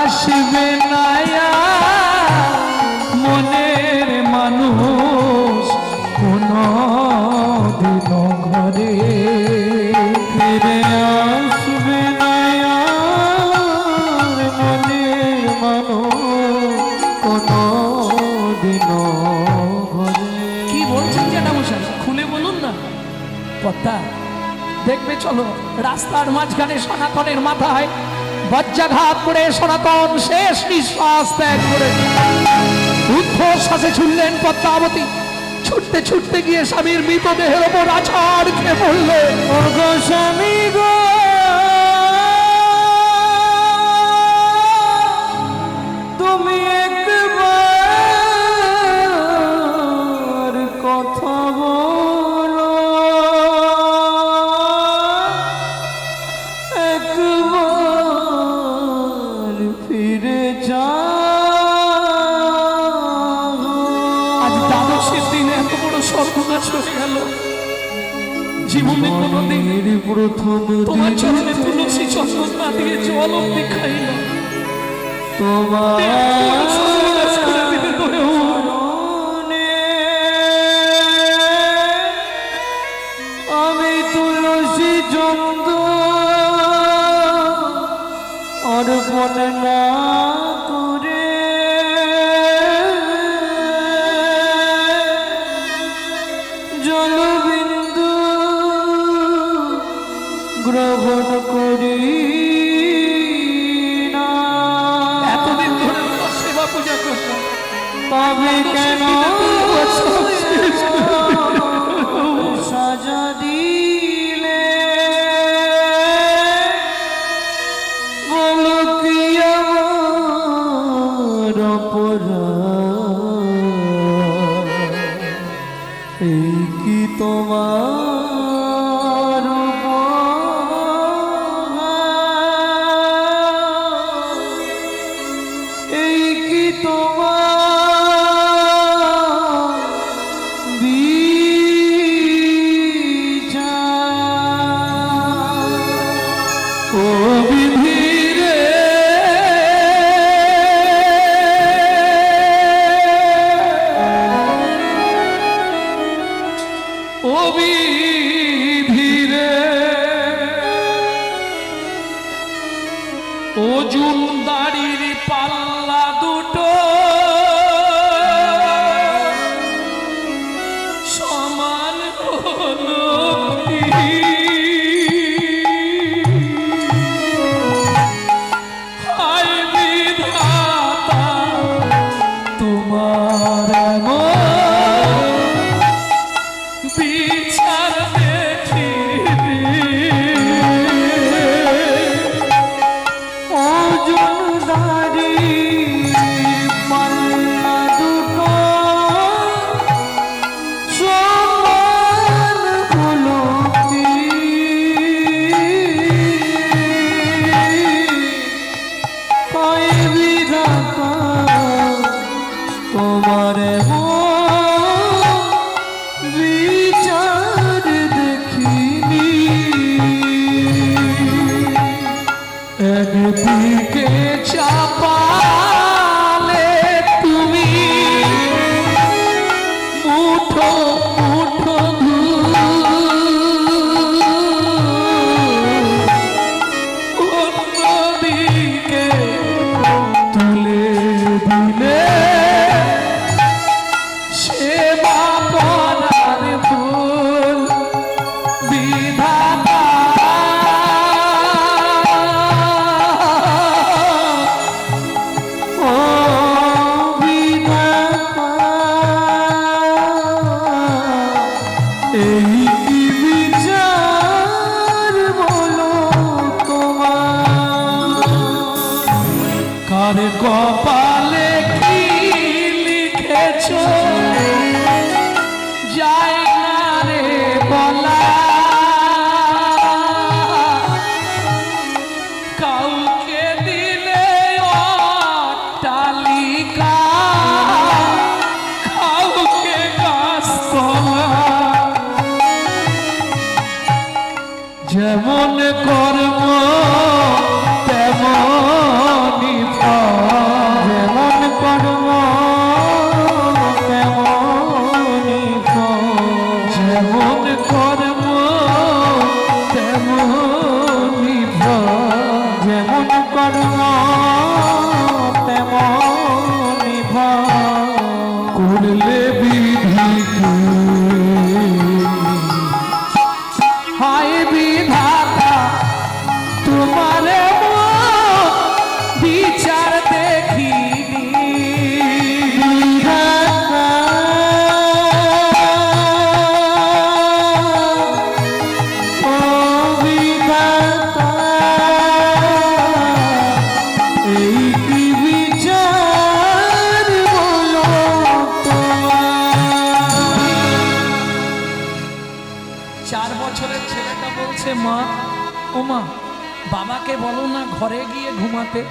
আসবে নায়া মনের মানুষ কোনো দিন ঘরে, ফিরে আসবে নায়া মনের মানুষ কোনো দিনও ঘরে। কি বলছেন জ্যাঠামশাই? খুলে বলুন না। পদ্মা, দেখবে চলো, রাস্তার মাঝখানে সনাতনের মাথায় বজ্রাঘাত করে সনাতন শেষ নিঃশ্বাস ত্যাগ করে ঊর্ধ্বশ্বাসে ছুটলেন পদ্মাবতী। ছুটতে ছুটতে গিয়ে স্বামীর মৃতদেহের ওপর আছাড় খেয়ে পড়লে, ওগো স্বামী গো, তুমি একবার কথা বলো, একবার ফিরে যাও। আজ দ্বাদশের দিনে এত বড় সর্বনাশ হয়ে গেল। জীবনে কোনোদিন জীবনের প্রথম তোমার দিন চরণে তুলসী চন্দন না দিয়ে জল অব্দি খাইল। তোমার সর্বনাশ করে দিলে তোরেও। আমি তুলসী চন্দ অর্পণ না করে জলবিন্দু গ্রহণ করি না। এতদিন ধরে তোমার সেবা পূজা করলাম, তবে কেন সাজা দিলে বলো কি আমার অপরাধ? এই কি তোমার উপহার? এই কি তোমার বিচার? ও বিধি রে, ও বিধি রে, ওজন দাড়ির পাল্লা দুটো সমান হলো কি? হায় বিধাতা, তোমার এমন বিচার দেখিনি। ওজন একদিকে চাপালে তুমি মুঠো মুঠো ধূল, অন্যদিকে তুলে দিলে সেবা করার ফুল বিধাতা। ও বিধাতা, এই কি বিচার বলো তোমার? কার কপালে কি লিখেছো যায় না রে বলা, কাউকে দিলে অট্টালিকা, কাউকে গাছতলা। যেমন কর্ম তেমনি ফল, যেমন কর্ম তেমনি ফল, যেমন কর্ম তেমনি ফল, যেমন কর্ম তেমনি ফল। করলে বিধিকে হায় বিধাতা, তোমার বিচার দেখিনি। বিধাতা, ও বিধাতা, এই কি বিচার বলো তোমার? 4 বছরের ছেলেটা বলছে, মা ও মা, বাবাকে বলো না ঘরে গিয়ে ঘুমাতে,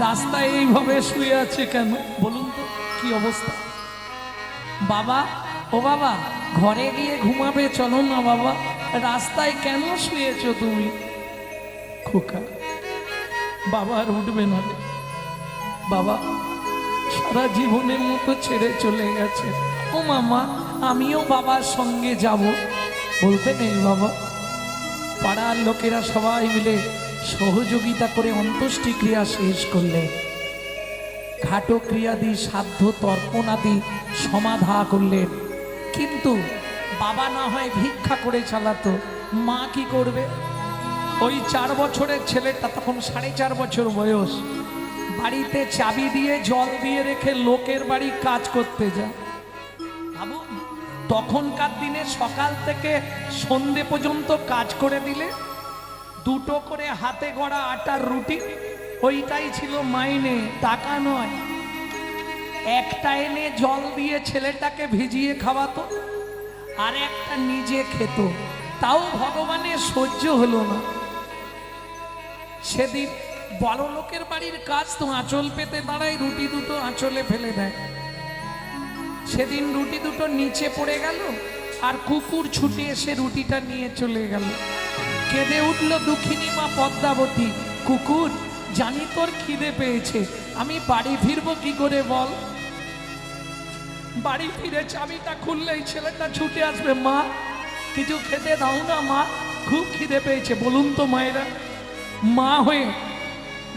রাস্তায় এইভাবে শুয়ে আছে কেন? বলুন তো কি অবস্থা। বাবা, ও বাবা, ঘরে গিয়ে ঘুমাবে, চলো না বাবা, রাস্তায় কেন শুয়েছো তুমি? খোকা, বাবা আর উঠবে না রে। বাবা সারা জীবনের মতো ছেড়ে চলে গেছে। ও মামা, আমিও বাবার সঙ্গে যাব। বলতে নেই বাবা, পাড়ার লোকেরা সবাই মিলে সহযোগিতা করে অন্ত্যেষ্টি ক্রিয়া শেষ করলে, ঘাটো ক্রিয়াদি সাধ্য তর্পণাদি সমাধা করলেন। কিন্তু বাবা না হয় ভিক্ষা করে চালাতো, মা কি করবে? ওই 4 বছরের ছেলেটা তখন 4.5 বছর বয়স, বাড়িতে চাবি দিয়ে জল দিয়ে রেখে লোকের বাড়ি কাজ করতে যায়। ভাবুন, তখনকার দিনে সকাল থেকে সন্ধে পর্যন্ত কাজ করে দিলে 2টো করে হাতে গড়া আটার রুটি, ওইটাই ছিল মাইনে, টাকা নয়। একটা এনে জল দিয়ে ছেলেটাকে ভিজিয়ে খাওয়াতো, আর একটা নিজে খেত। তাও ভগবানের সহ্য হলো না। সেদিন বড় লোকের বাড়ির কাজ তো আঁচল পেতে দাঁড়ায়, রুটি 2টো আঁচলে ফেলে দেয়। সেদিন রুটি 2টো নিচে পড়ে গেল, আর কুকুর ছুটে এসে রুটিটা নিয়ে চলে গেল। কেঁদে উঠল দুঃখিনী মা পদ্মাবতী, কুকুর, জানি তোর খিদে পেয়েছে, আমি বাড়ি ফিরবো কি করে বল? বাড়ি ফিরে চাবিটা খুললেই ছেলেটা ছুটে আসবে, মা কিছু খেতে দাও না মা, খুব খিদে পেয়েছে। বলুন তো মায়েরা, মা হয়ে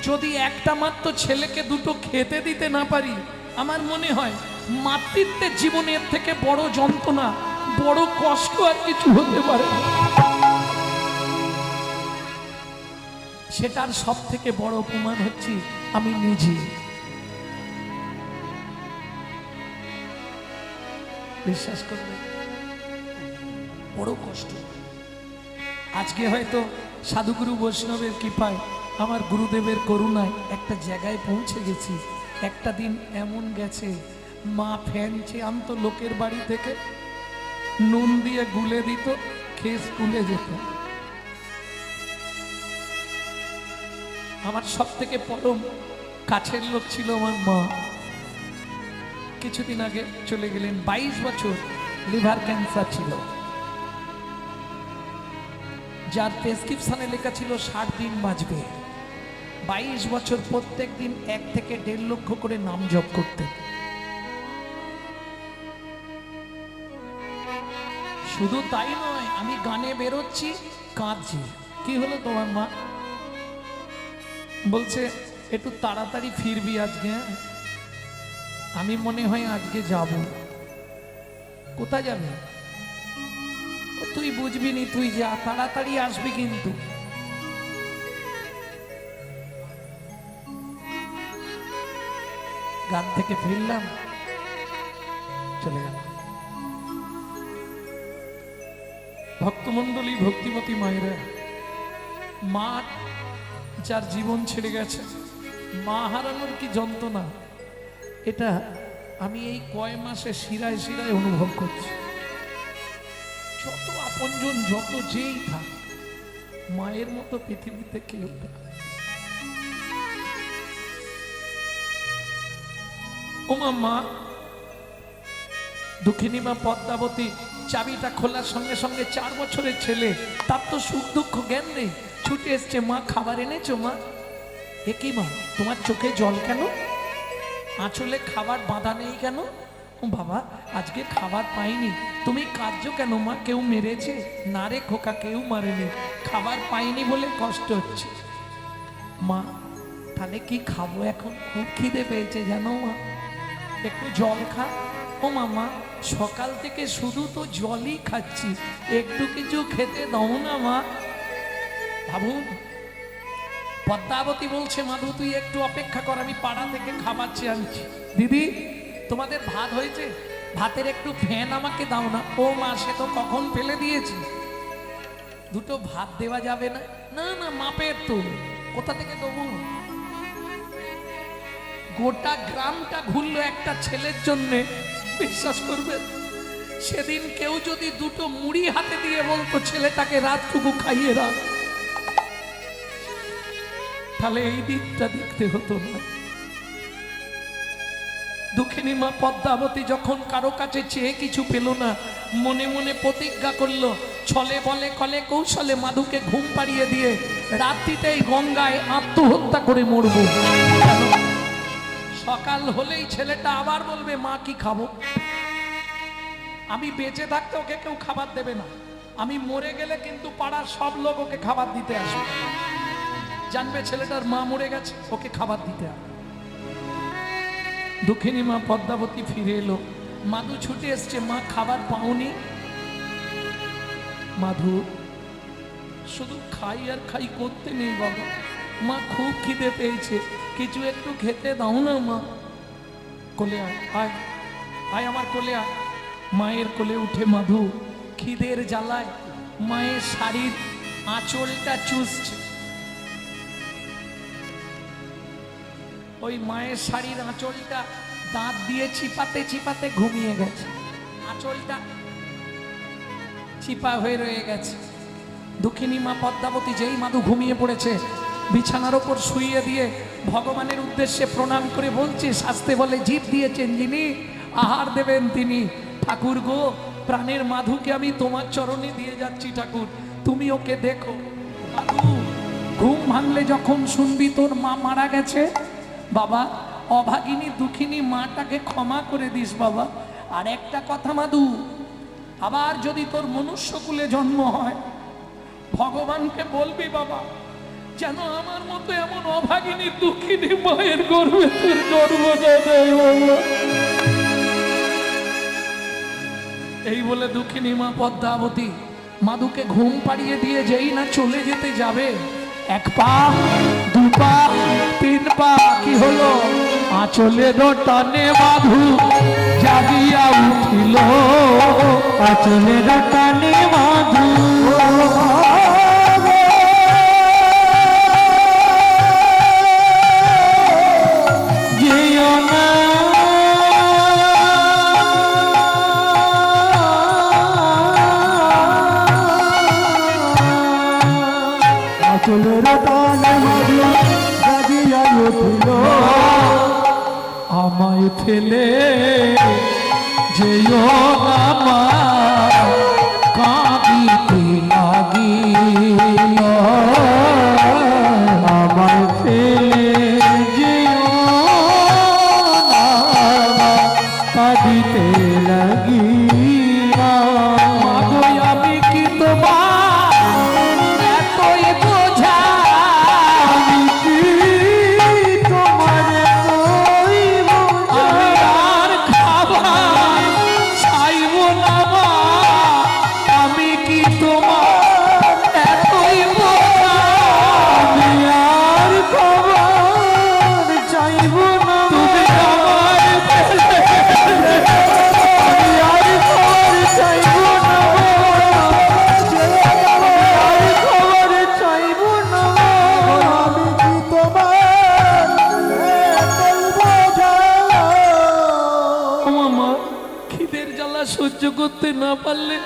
যদি একটা মাত্র ছেলেকে 2টো খেতে দিতে না পারি, আমার মনে হয় মাতৃত্বের জীবনের থেকে বড় যন্ত্রণা, বড় কষ্ট আর কিছু হতে পারে না। সেটার সব থেকে বড় প্রমাণ হচ্ছে আমি নিজে। বিশ্বাস করবে, বড় কষ্ট। আজকে হয়তো সাধুগুরু বৈষ্ণবের কৃপায়, আমার গুরুদেবের করুণায় একটা জায়গায় পৌঁছে গেছি। একটা দিন এমন গেছে, মা ফ্যান চেয়ে আনতো লোকের বাড়ি থেকে, নুন দিয়ে গুলে দিত, খেয়ে স্কুলে যেত। আমার সব থেকে পরম কাছের লোক ছিল আমার মা। কিছুদিন আগে চলে গেলেন, 22 বছর লিভার ক্যান্সার ছিল, যার প্রেসক্রিপশনে লেখা ছিল 60 দিন বাঁচবে। 22 বছর প্রত্যেক দিন 1 থেকে 1.5 লক্ষ করে নাম জপ করতেন। শুধু তাই নয়, আমি গানে বেরোচ্ছি কাঁদছি। কি হলো তোমার মা? বলছে একটু তাড়াতাড়ি ফিরবি আজকে। আমি মনে হয় আজকে যাব। কোথায় যাবে? তুই বুঝবি নি, তুই যা, তাড়াতাড়ি আসবি কিন্তু। গান থেকে ফিরলাম, চলে গেল। ভক্তমণ্ডলী, ভক্তিমতী মায়েরা, মা যার জীবন ছেড়ে গেছে, মা হারানোর কি যন্ত্রণা, এটা আমি এই কয় মাসে শিরায় শিরায় অনুভব করছি। যত আপনজন, যত যেই থাক, মায়ের মতো পৃথিবীতে কেউ না। ওমা মা, দুঃখিনী মা পদ্মাবতী চাবিটা খোলার সঙ্গে সঙ্গে 4 বছরের ছেলে, তার তো সুখ দুঃখ জ্ঞান নেই, ছুটে এসছে। মা খাবার এনেছো? মা, এ কি মা, তোমার চোখে জল কেন? আঁচলে খাবার বাঁধা নেই কেন? ও বাবা, আজকে খাবার পাইনি। তুমি কাঁদছো কেন মা? কেউ মেরেছে? না রে খোকা, কেউ মারেনি, খাবার পাইনি বলে কষ্ট হচ্ছে। মা, তাহলে কি খাবো এখন? খুব খিদে পেয়েছে জানো মা, একটু জল খা। ও মামা, সকাল থেকে শুধু তো জলই খাচ্ছি, একটু কিছু খেতে দাও না মা। ভাবুন, পদ্মাবতী বলছে মাধু তুই একটু অপেক্ষা কর, আমি পাড়া থেকে খাবার চেয়ে আনছি। দিদি, তোমাদের ভাত হয়েছে? ভাতের একটু ফ্যান আমাকে দাও না। ও মা, সে তো কখন ফেলে দিয়েছি। দুটো ভাত দেওয়া যাবে না? না না, মাপের তো, কোথা থেকে দেবো? গোটা গ্রামটা ঘুরলো একটা ছেলের জন্যে। বিশ্বাস করবেন, সেদিন কেউ যদি দুটো মুড়ি হাতে দিয়ে বলতো ছেলেটাকে রাতটুকু খাইয়ে রাখ, তাহলে এই দিকটা দেখতে হতো না। দুঃখিনী মা পদ্মাবতী যখন কারো কাছে চেয়ে কিছু পেল না, মনে মনে প্রতিজ্ঞা করলো, ছলে বলে কলে কৌশলে মাধুকে ঘুম পাড়িয়ে দিয়ে রাত্রিতেই গঙ্গায় আত্মহত্যা করে মরবো। সকাল হলেই ছেলেটা আবার বলবে মা কি খাবো। আমি বেঁচে থাকতে ওকে কেউ খাবার দেবে না, আমি মরে গেলে কিন্তু পাড়ার সব লোক ওকে খাবার দিতে আসবে, জানবে ছেলেটার মা মরে গেছে, ওকে খাবার দিতে হবে। দুঃখিনী মা পদ্মাবতী ফিরে এলো, মাধু ছুটে এসছে, মা খাবার পাওনি? মাধু, শুধু খাই আর খাই করতে নেই বাবা, মা খুব খিদে পেয়েছে, কিছু একটু খেতে দাও না মা। কোলে আয়, আয় আয় আমার কোলে আয়। মায়ের কোলে উঠে মাধু খিদের জ্বালায় মায়ের শাড়ির আঁচলটা চুষছে। ওই মায়ের শাড়ির আঁচলটা দাঁত দিয়ে চিপাতে চিপাতে ঘুমিয়ে গেছে, আঁচলটা চিপা হয়ে রয়ে গেছে। দুঃখিনী মা পদ্মাবতী যেই মাধু ঘুমিয়ে পড়েছে, বিছানার ওপর শুইয়ে দিয়ে ভগবানের উদ্দেশ্যে প্রণাম করে বলছে, শাস্তে বলে জীব দিয়েছেন যিনি, আহার দেবেন তিনি। ঠাকুর গো, প্রাণের মাধুকে আমি তোমার চরণে দিয়ে যাচ্ছি ঠাকুর, তুমি ওকে দেখো। মাধু, ঘুম ভাঙলে যখন শুনবি তোর মা মারা গেছে, বাবা অভাগিনী দুঃখিনী মাটাকে ক্ষমা করে দিস বাবা। আর একটা কথা মাধু, আবার যদি তোর মনুষ্যকুলে জন্ম হয়, ভগবানকে বলবি বাবা যেন আমার মতো এমন অভাগিনী দুঃখিনী মায়ের গর্ভে তোর জন্ম দেয় বাবা। এই বলে দুঃখিনী মা পদ্মাবতী মাধুকে ঘুম পাড়িয়ে দিয়ে যেই না চলে যেতে যাবে, 1 পা 2 পা 3 পা, কি হলো? আঁচলের টানে মাধু জাগিয়া উঠিল, আঁচলের টানে মাধু যেও না, আঁচলের টানে মাধু জাগিয়া উঠিল, আমায় ফেলে যেও না মা, কাঁদিতে লাগিল, আমায় ফেলে করতে না পারলে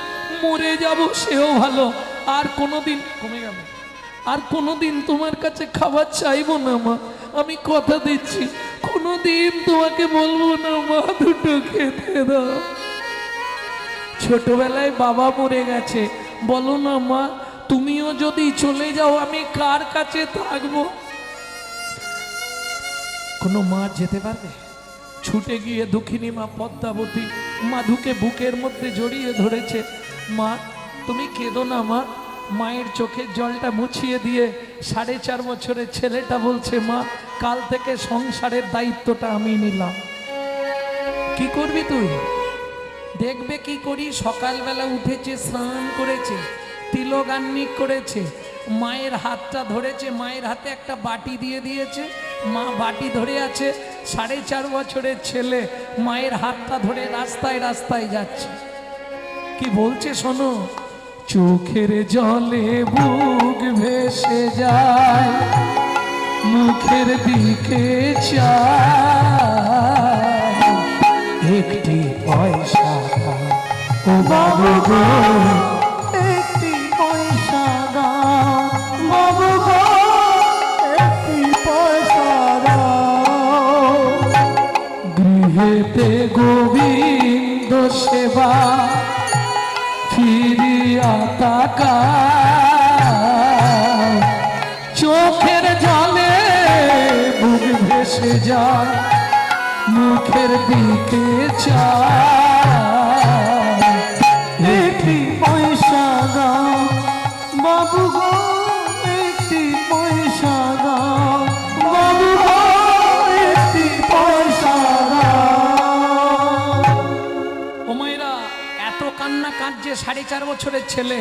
মরে যাব সেও ভালো। আর কোনোদিন কমে গেল, আর কোনোদিন তোমার কাছে খাবার চাইবো না মা, আমি কথা দিচ্ছি। কোনোদিন তোমাকে বলবো না মা দুটো খেতে দাও। ছোটবেলায় বাবা মরে গেছে, বলো না মা তুমিও যদি চলে যাও আমি কার কাছে থাকবো? কোনো মা যেতে পারবে? ছুটে গিয়ে দক্ষিণী মা পদ্মাবতী মাধুকে বুকের মধ্যে জড়িয়ে ধরেছে। মা তুমি কেঁদো না মা। মায়ের চোখের জলটা মুছিয়ে দিয়ে 4.5 বছরের ছেলেটা বলছে, মা কাল থেকে সংসারের দায়িত্বটা আমি নিলাম। কি করবি তুই? দেখবে কি করি। সকালবেলা উঠেছে, স্নান করেছে, তিলগান্নিক করেছে, মায়ের হাতটা ধরেছে, মায়ের হাতে একটা বাটি দিয়ে দিয়েছে, মা বাটি ধরে আছে। 4.5 বছরের ছেলে মায়ের হাতটা ধরে রাস্তায় রাস্তায় যাচ্ছে। কি বলছে শোনো, চোখের জলে বুক ভেসে যায়, মুখের দিকে চায়, একটি পয়সা দাও ও বাবু গো, একটি পয়সা দাও বাবু গো, একটি পয়সা দাও। গৃহেতে গোবিন্দ সেবা ফিরিয়া তাকা, চোখের জলে বুক ভেসে যায়, মুখের দিকে চায়, একটি পয়সা দাও বাবু গো, একটি পয়সা দাও বাবু গো, একটি পয়সা দাও। ও মায়েরা, এত কান্না কাঁদছে 4.5 বছরের ছেলে,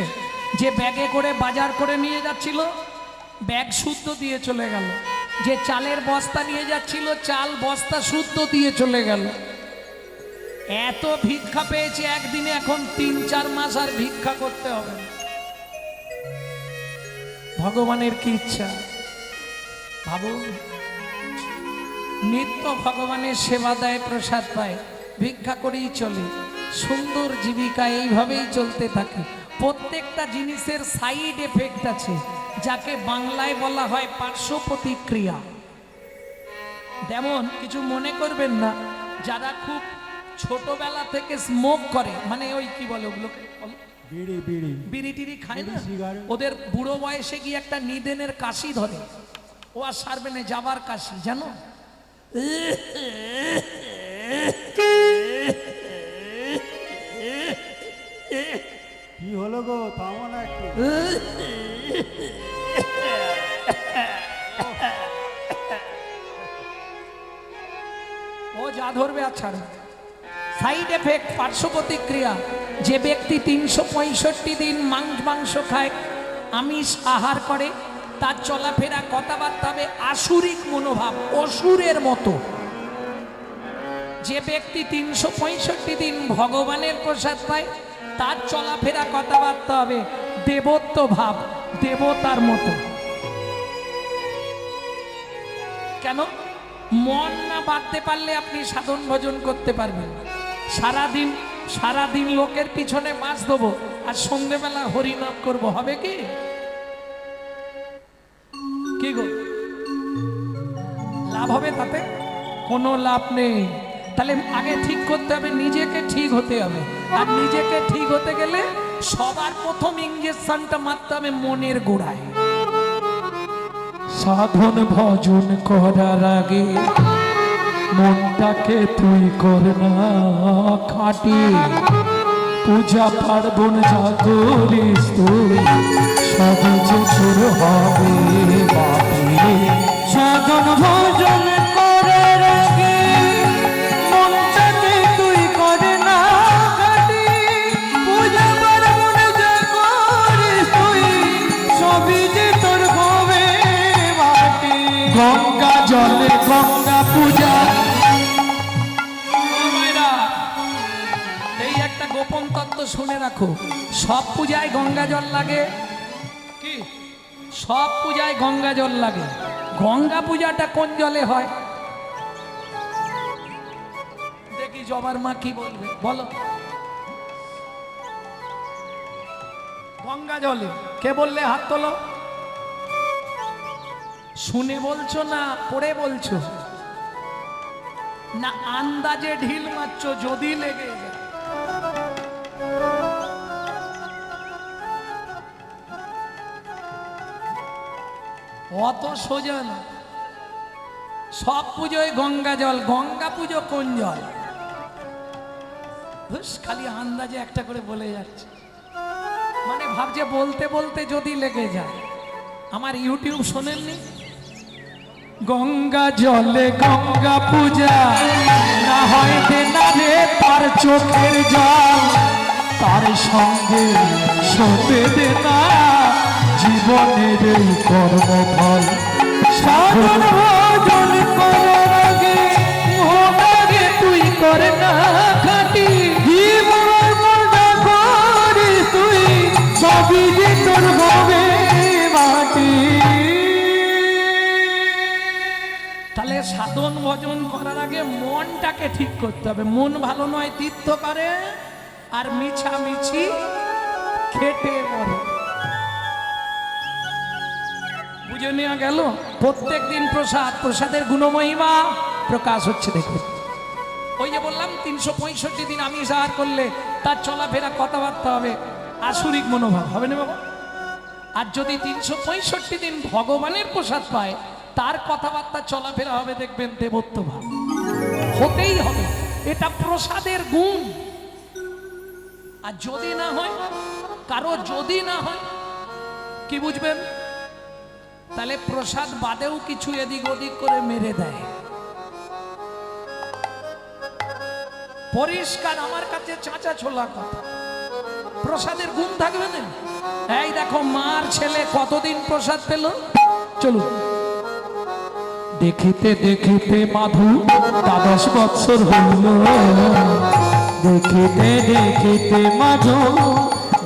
যে ব্যাগে করে বাজার করে নিয়ে যাচ্ছিল ব্যাগ শুদ্ধ দিয়ে চলে গেল, যে চালের বস্তা নিয়ে যাচ্ছিল চাল বস্তা শুদ্ধ দিয়ে চলে গেল। এত ভিক্ষা পেয়েছে একদিনে, এখন 3-4 মাস আর ভিক্ষা করতে হবে না। ভগবানের কি ইচ্ছা ভাবুন। নিত্য ভগবানের সেবা দেয়, প্রসাদ পায়, ভিক্ষা করেই চলে, সুন্দর জীবিকা এইভাবেই চলতে থাকে। প্রত্যেকটা জিনিসের সাইড এফেক্ট আছে, যাকে বাংলায় বলা হয় পার্শ্ব প্রতিক্রিয়া। যেমন কিছু মনে করবেন না, যারা খুব ছোটবেলা থেকে স্মোক করে, মানে ওই কি বলে ওগুলোকে, বিড়ি বিড়ি বিড়ি টিড়ি খায় না, সিগারেট। ওদের বুড়ো বয়সে গিয়ে একটা নিদেনের কাশি ধরে, ও আর সারবে না, যাবার কাশি জানো। কি হলো গো, থামো না একটু। ও যা ধরবে আর ছাড়বে। সাইড এফেক্ট, পার্শ্ব প্রতিক্রিয়া। যে ব্যক্তি 365 দিন মাংস খায়, আমিষ আহার করে, তার চলাফেরা কথাবার্তা হবে আসুরিক মনোভাব, অসুরের মতো। যে ব্যক্তি 365 দিন ভগবানের প্রসাদ পায়, তার চলাফেরা কথাবার্তা হবে দেবত্ব ভাব, দেবতার মতো। কেন? মন না বাঁধতে পারলে আপনি সাধন ভজন করতে পারবেন। সারাদিন লোকের পিছনে মাছ দেবো আর সন্ধ্যেবেলা হরিনাম করব, হবে কি? কি গো, লাভ হবে তাতে? কোনো লাভ নেই। তাহলে আগে ঠিক করতে হবে, নিজেকে ঠিক হতে হবে। আর নিজেকে ঠিক হতে গেলে সবার প্রথম ইঞ্জেকশনটা মারতে হবে মনের গোড়ায়। সাধন ভজন করার আগে মনটাকে তুই কর না খাটি, পূজা পার্বণ যা করিস তুই সহজে তোর হবে মাটি। সাধন ভজন করার আগে মনটাকে তুই করে না খাটি, পূজা পার্বণ যা করিস তুই সবই যে তোর হবে মাটি। গঙ্গা জলে গঙ্গা পূজা। এই একটা গোপন তত্ত্ব শুনে রাখো, সব পূজায় গঙ্গা জল লাগে কি? সব পূজায় গঙ্গা জল লাগে। গঙ্গা পূজাটা কোন জলে হয় দেখি, জবার মা কি বলবে বলো। গঙ্গা জলে। কে বললে হাত তোলো? শুনে বলছো না পড়ে বলছো? না আন্দাজে ঢিল মারছো যদি লেগে যায়? অত সোজা না। সব পুজোয় গঙ্গা জল। গঙ্গা পুজো কোন জল? খালি আন্দাজে একটা করে বলে যাচ্ছে, মানে ভাবছে বলতে বলতে যদি লেগে যায়। আমার ইউটিউব শোনেননি? গঙ্গা জলে গঙ্গা পূজা না হয় না রে তার চোখের জল, তার সঙ্গে সতে দে না জীবনের এই কর্মফল। সাধন ভজন করার আগে মোহন আগে তুই করে না খাটি, তুই সবই যে তোর হবে মাটি। তাহলে সাধন ভজন করার আগে মনটাকে ঠিক করতে হবে। মন ভালো নয় তীর্থ করে আর মিছামিছি খেটে মরে। বুঝে নেওয়া গেল? প্রত্যেক দিন প্রসাদ, প্রসাদের গুণমহিমা প্রকাশ হচ্ছে। দেখুন ওই যে বললাম 365 দিন আমিষ আহার করলে তার চলাফেরা কথাবার্তা হবে আসুরিক মনোভাব, হবে না বাবা? আর যদি 365 দিন ভগবানের প্রসাদ পায় তার কথাবার্তা চলাফেরা হবে দেখবেন দেবত্ব ভাব। হতেই হবে, এটা প্রসাদের গুণ। আর যদি না হয় কারো, যদি না হয় কি বুঝবেন? তাহলে প্রসাদ বাদেও কিছু এদিক ওদিক করে মেরে দেয়। পরিষ্কার আমার কাছে চাচা ছোলা কথা। প্রসাদের গুণ থাকবে না। এই দেখো মার ছেলে কতদিন প্রসাদ পেল, চলুন। দেখিতে দেখিতে মাধু 12 বৎসর হইল, দেখিতে দেখিতে মাধু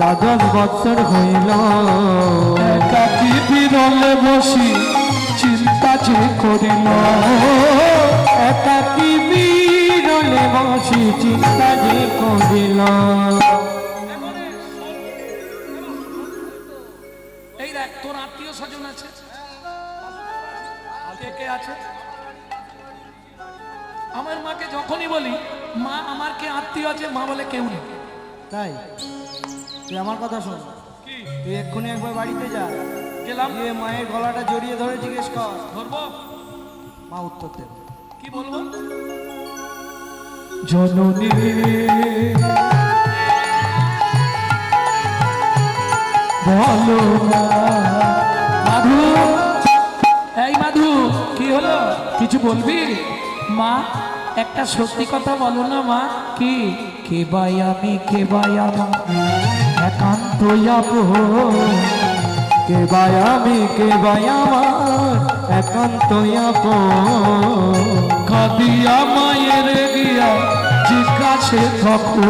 12 বৎসর হইল। একাকী বিরলে বসি চিন্তা যে করিল, একাকী বিরলে বসি চিন্তা যে করিল। এই দেখ তোর আত্মীয় স্বজন আছে, কে কে আছে? আমার মাকে যখনই বলি মা আমার কে আত্মীয় আছে, মা বলে কেউ নেই। তাই তুই আমার কথা শোন, তুই এক্ষুনি একবার বাড়িতে যা, গেলাম, গিয়ে মায়ের গলাটা জড়িয়ে ধরে জিজ্ঞেস কর, ধরবো, মা উত্তর দেবে। কি বলবো? জননী বলো না। মাধু, এই মাধু কি হলো? কিছু বলবি? মা একটা সত্যি কথা বলো না মা। কি? কে বাই আমি, কে বাই আমার একান্ত আপন, কে বাই আমি, কে বাই আমার একান্ত আপন। কাঁদিয়া মায়ের গিয়া জিজ্ঞাসে তখন,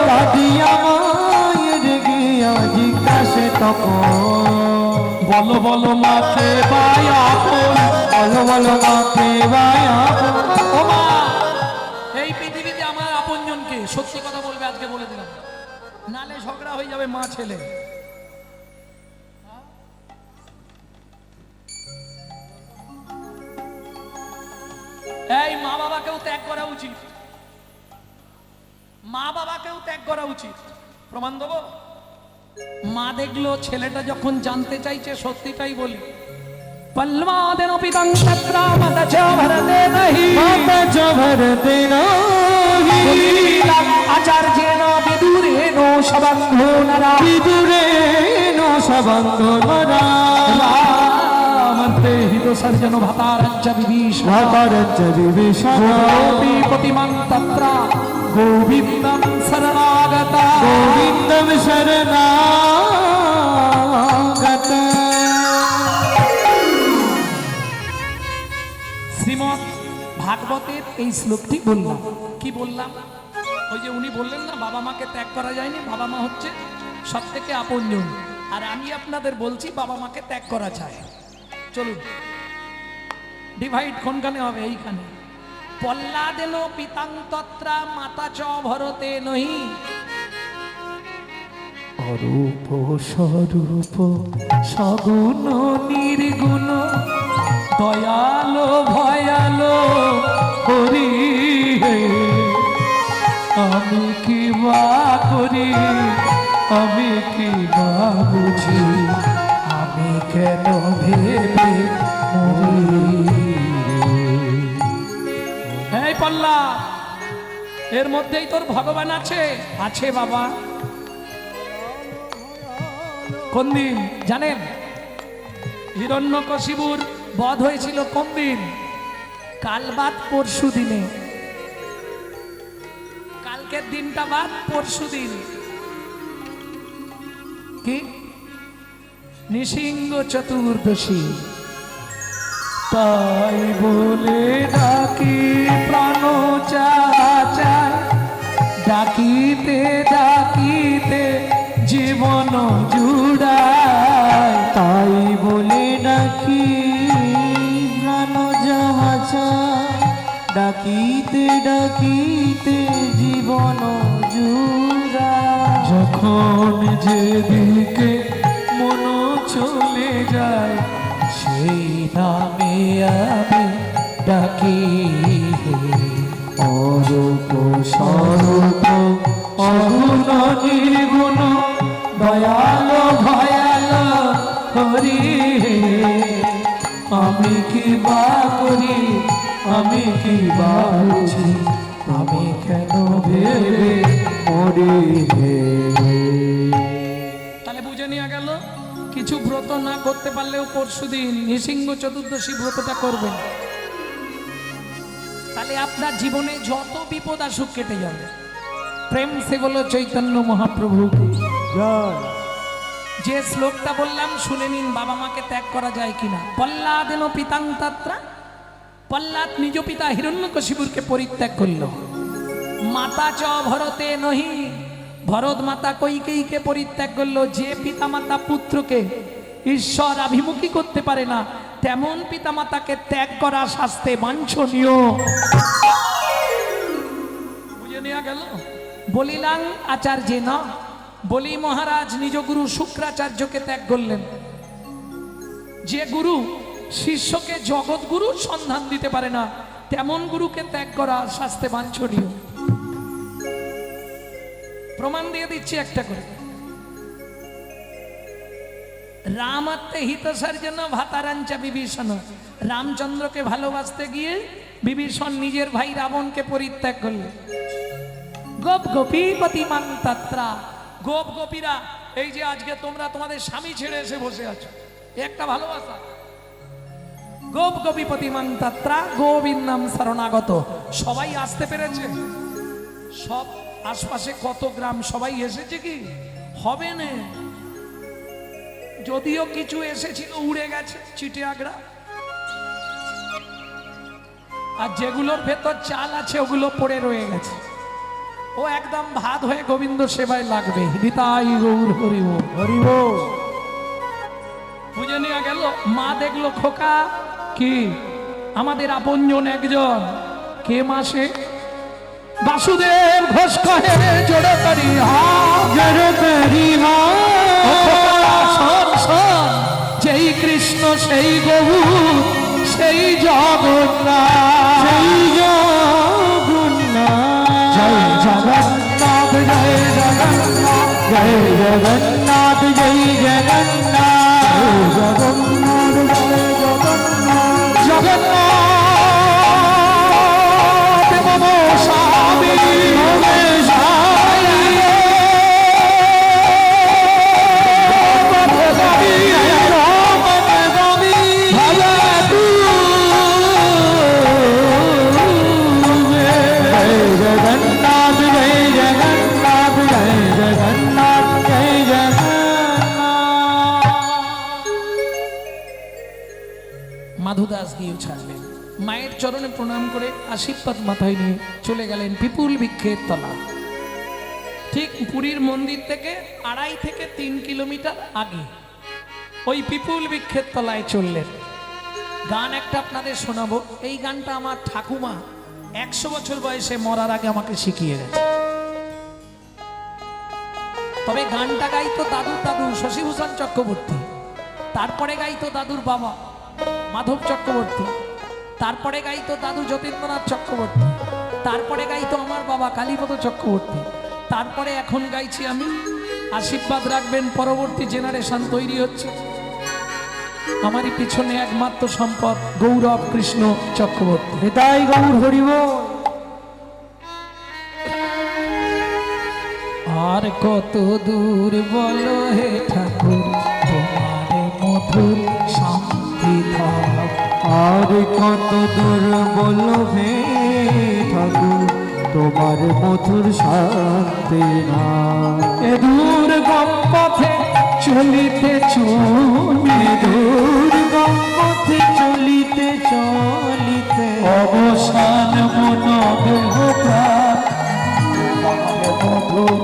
কাঁদিয়া মায়ের গিয়া জিজ্ঞাসে তখন। বলো বলো মা কে বাই আপন, বলো বলো মা কে বাই আপন। ও মা এই পৃথিবীতে আমার আপনজনকে সত্যি কথা বলবে, আজকে বলে দিলাম, নালে ঝগড়া হয়ে যাবে মা ছেলে। এই মা বাবাকেও ত্যাগ করা উচিত, মা বাবাকেও ত্যাগ করা উচিত। প্রমাণ দেবো? মা দেখলো ছেলেটা যখন জানতে চাইছে সত্যিটাই বলি। পল্মাদেন পিতং তত্রা মাতা চ ভরতে নহি, মাতা চ ভরতে নহি, আচার্যেন বিদুরেণ সবন্ধো নরা, বিদুরেণ সবন্ধো নরা। রামন্তে হিত সর্জন ভাতারঞ্চ বিভীষণ, ভাতারঞ্চ বিভীষণ। গোপী প্রতিমং তত্র গোবিন্দং শরণাগতা, গোবিন্দম শরণাগত। শ্রীমদ্ ভাগবতের এই শ্লোকটি বললাম। কি বললাম? ওই যে উনি বললেন না বাবা মাকে ত্যাগ করা যায়নি, বাবা মা হচ্ছে সব থেকে আপনজন। আর আমি আপনাদের বলছি বাবা মাকে ত্যাগ করা যায়। চলুন ডিভাইড কোনখানে হবে? এইখানে। পল্লাদেন পিতাং তত্রা মাতা চ ভরতে নহি, অরূপ স্বরূপ সগুণ নির্গুণ দয়ালো ভয়ালো হরি হে। আমি কি বা করি, আমি কি বা বুঝি, আমি কেন ভেবে মরি। এই পল্লা, এর মধ্যেই তোর ভগবান আছে? আছে বাবা। কোন দিন জানেন? হিরণ্যকশিপুর বধ হয়েছিল কোন দিন? কাল বাদ পরশু দিনে। কালকের দিনটা বাদ পরশু দিন। কি? নৃসিংহ চতুর্দশী। তাই বলে ডাকি প্রাণ চাচায়, ডাকিতে ডাকিতে জীবন জুড়ায়। তাই বলে ডাকি প্রাণ যাচা, ডাকিতে ডাকিতে জীবন জুড়া। যখন যেদিকে মন চলে যায়, সেই নামে আমি ডাকি হে। অরূপ স্বরূপ অগুণ নির্গুণ দয়ালো ভয়ালো হরি হে। আমি কি বা করি, আমি কি বা বুঝি, আমি কেন ভেবে মরি হে। তাহলে বুঝে নেওয়া গেল, কিছু ব্রত না করতে পারলেও পরশুদিন নৃসিংহ চতুর্দশী ব্রতটা করবেন। তাহলে আপনার জীবনে যত বিপদ আসুক কেটে যাবে। প্রেম সে বলো চৈতন্য মহাপ্রভু কি জয়। যে শ্লোকটা বললাম শুনে নিন, বাবা মাকে ত্যাগ করা যায় কিনা। পল্লাদেন পিতাং তাত্রা, পল্লাদ নিজ পিতা হিরণ্যকশিপুরকে পরিত্যাগ করল। মাতা চ ভরতে নহি, ভরত মাতা কৈকেয়ীকে পরিত্যাগ করল। যে পিতা মাতা পুত্রকে ঈশ্বর অভিমুখী করতে পারে না, তেমন পিতা মাতাকে ত্যাগ করা শাস্তে বাঞ্ছনীয়। বুঝে নেওয়া গেল? বলিলাং আচার্য না, বলি মহারাজ নিজ গুরু শুক্রাচার্যকে ত্যাগ করলেন। যে গুরু শিষ্যকে জগৎ গুরুর সন্ধান দিতে পারে না, তেমন গুরুকে ত্যাগ করা শাস্তে বাঞ্ছনীয়। প্রমাণ দিয়ে দিচ্ছি একটা করে। রামাত্মে হিতসার জন্য ভাতারাঞ্চা বিভীষণ, রামচন্দ্রকে ভালোবাসতে গিয়ে বিভীষণ নিজের ভাই রাবণকে পরিত্যাগ করল। গোপ গোপীপতি মান তাত্রা, গোপ গোপীরা এই যে আজকে তোমরা তোমাদের স্বামী ছেড়ে এসে বসে আছো, একটা ভালোবাসা। গোপ গোপীপতি মান তাত্রা গোবিন্দম শরণাগত। সবাই আসতে পেরেছে? সব আশপাশে কত গ্রাম সবাই এসেছে কি? হবে না। যদিও কিছু এসেছিল উড়ে গেছে চিটিয়াগড়া, আর যেগুলোর ভেতর চাল আছে ওগুলো পড়ে রয়ে গেছে। ও একদম ভাত হয়ে গোবিন্দ সেবায় লাগবে। নিতাই গৌর হরি বল। হরি বল। বুঝে নেওয়া গেল? মা দেখলো খোকা কি আমাদের আপনজন একজন, কে মাসে বাসুদেব ঘোষ কহে জোড়ে করি হা, জড় করি হা। ও খোকা শোন শোন, যেই কৃষ্ণ সেই গহু সেই জগন্নাথ, সেই জগন্নাথ। জয় জগন্নাথ জয় জগন্নাথ, জয় জগন্নাথ জয় জগন্নাথ। জগন্নাথ জয় জগন্নাথ। জগন্নাথ মম স্বামী জগন্নাথ জয় জগন্নাথ জয় জগন্নাথ জয় জগন্নাথ। মাধুদাস গিয়ে ছাড়লেন, মায়ের চরণে প্রণাম করে আশীর্বাদ মাথায় নিয়ে চলে গেলেন বিপুল বৃক্ষের তলা। ঠিক পুরীর মন্দির থেকে 2.5 থেকে 3 কিলোমিটার আগে ওই বিপুল বৃক্ষের তলায় চললেন। গান একটা আপনাদের শোনাবো। এই গানটা আমার ঠাকুমা 100 বছর বয়সে মরার আগে আমাকে শিখিয়ে গেছে। তবে গানটা গাইতো দাদুর দাদু শশীভূষণ চক্রবর্তী, তারপরে গাইতো দাদুর বাবা মাধব চক্রবর্তী, তারপরে গাইতো দাদু যতীন্দ্রনাথ চক্রবর্তী, তারপরে গাইতো আমার বাবা কালীপদ চক্রবর্তী, তারপরে এখন গাইছি আমি। আশীর্বাদ রাখবেন, পরবর্তী জেনারেশন তৈরি হচ্ছে। আমারই পিছনে একমাত্র সম্পদ গৌরব কৃষ্ণ চক্রবর্তী। হৃদয় গৌর হরিব। আর কত দূর বলো হে ঠাকুর তোমার মধুর শান্তি ধাম। আর কত দূর বলো হে ঠাকুর তোমার মধুর শান্তি নাম। এ দূর গম পথে চলিতে চলিতে দুর্গম পথে চলিতে চলিতে অবসান মন দেহ প্রাণ তোমার মধুর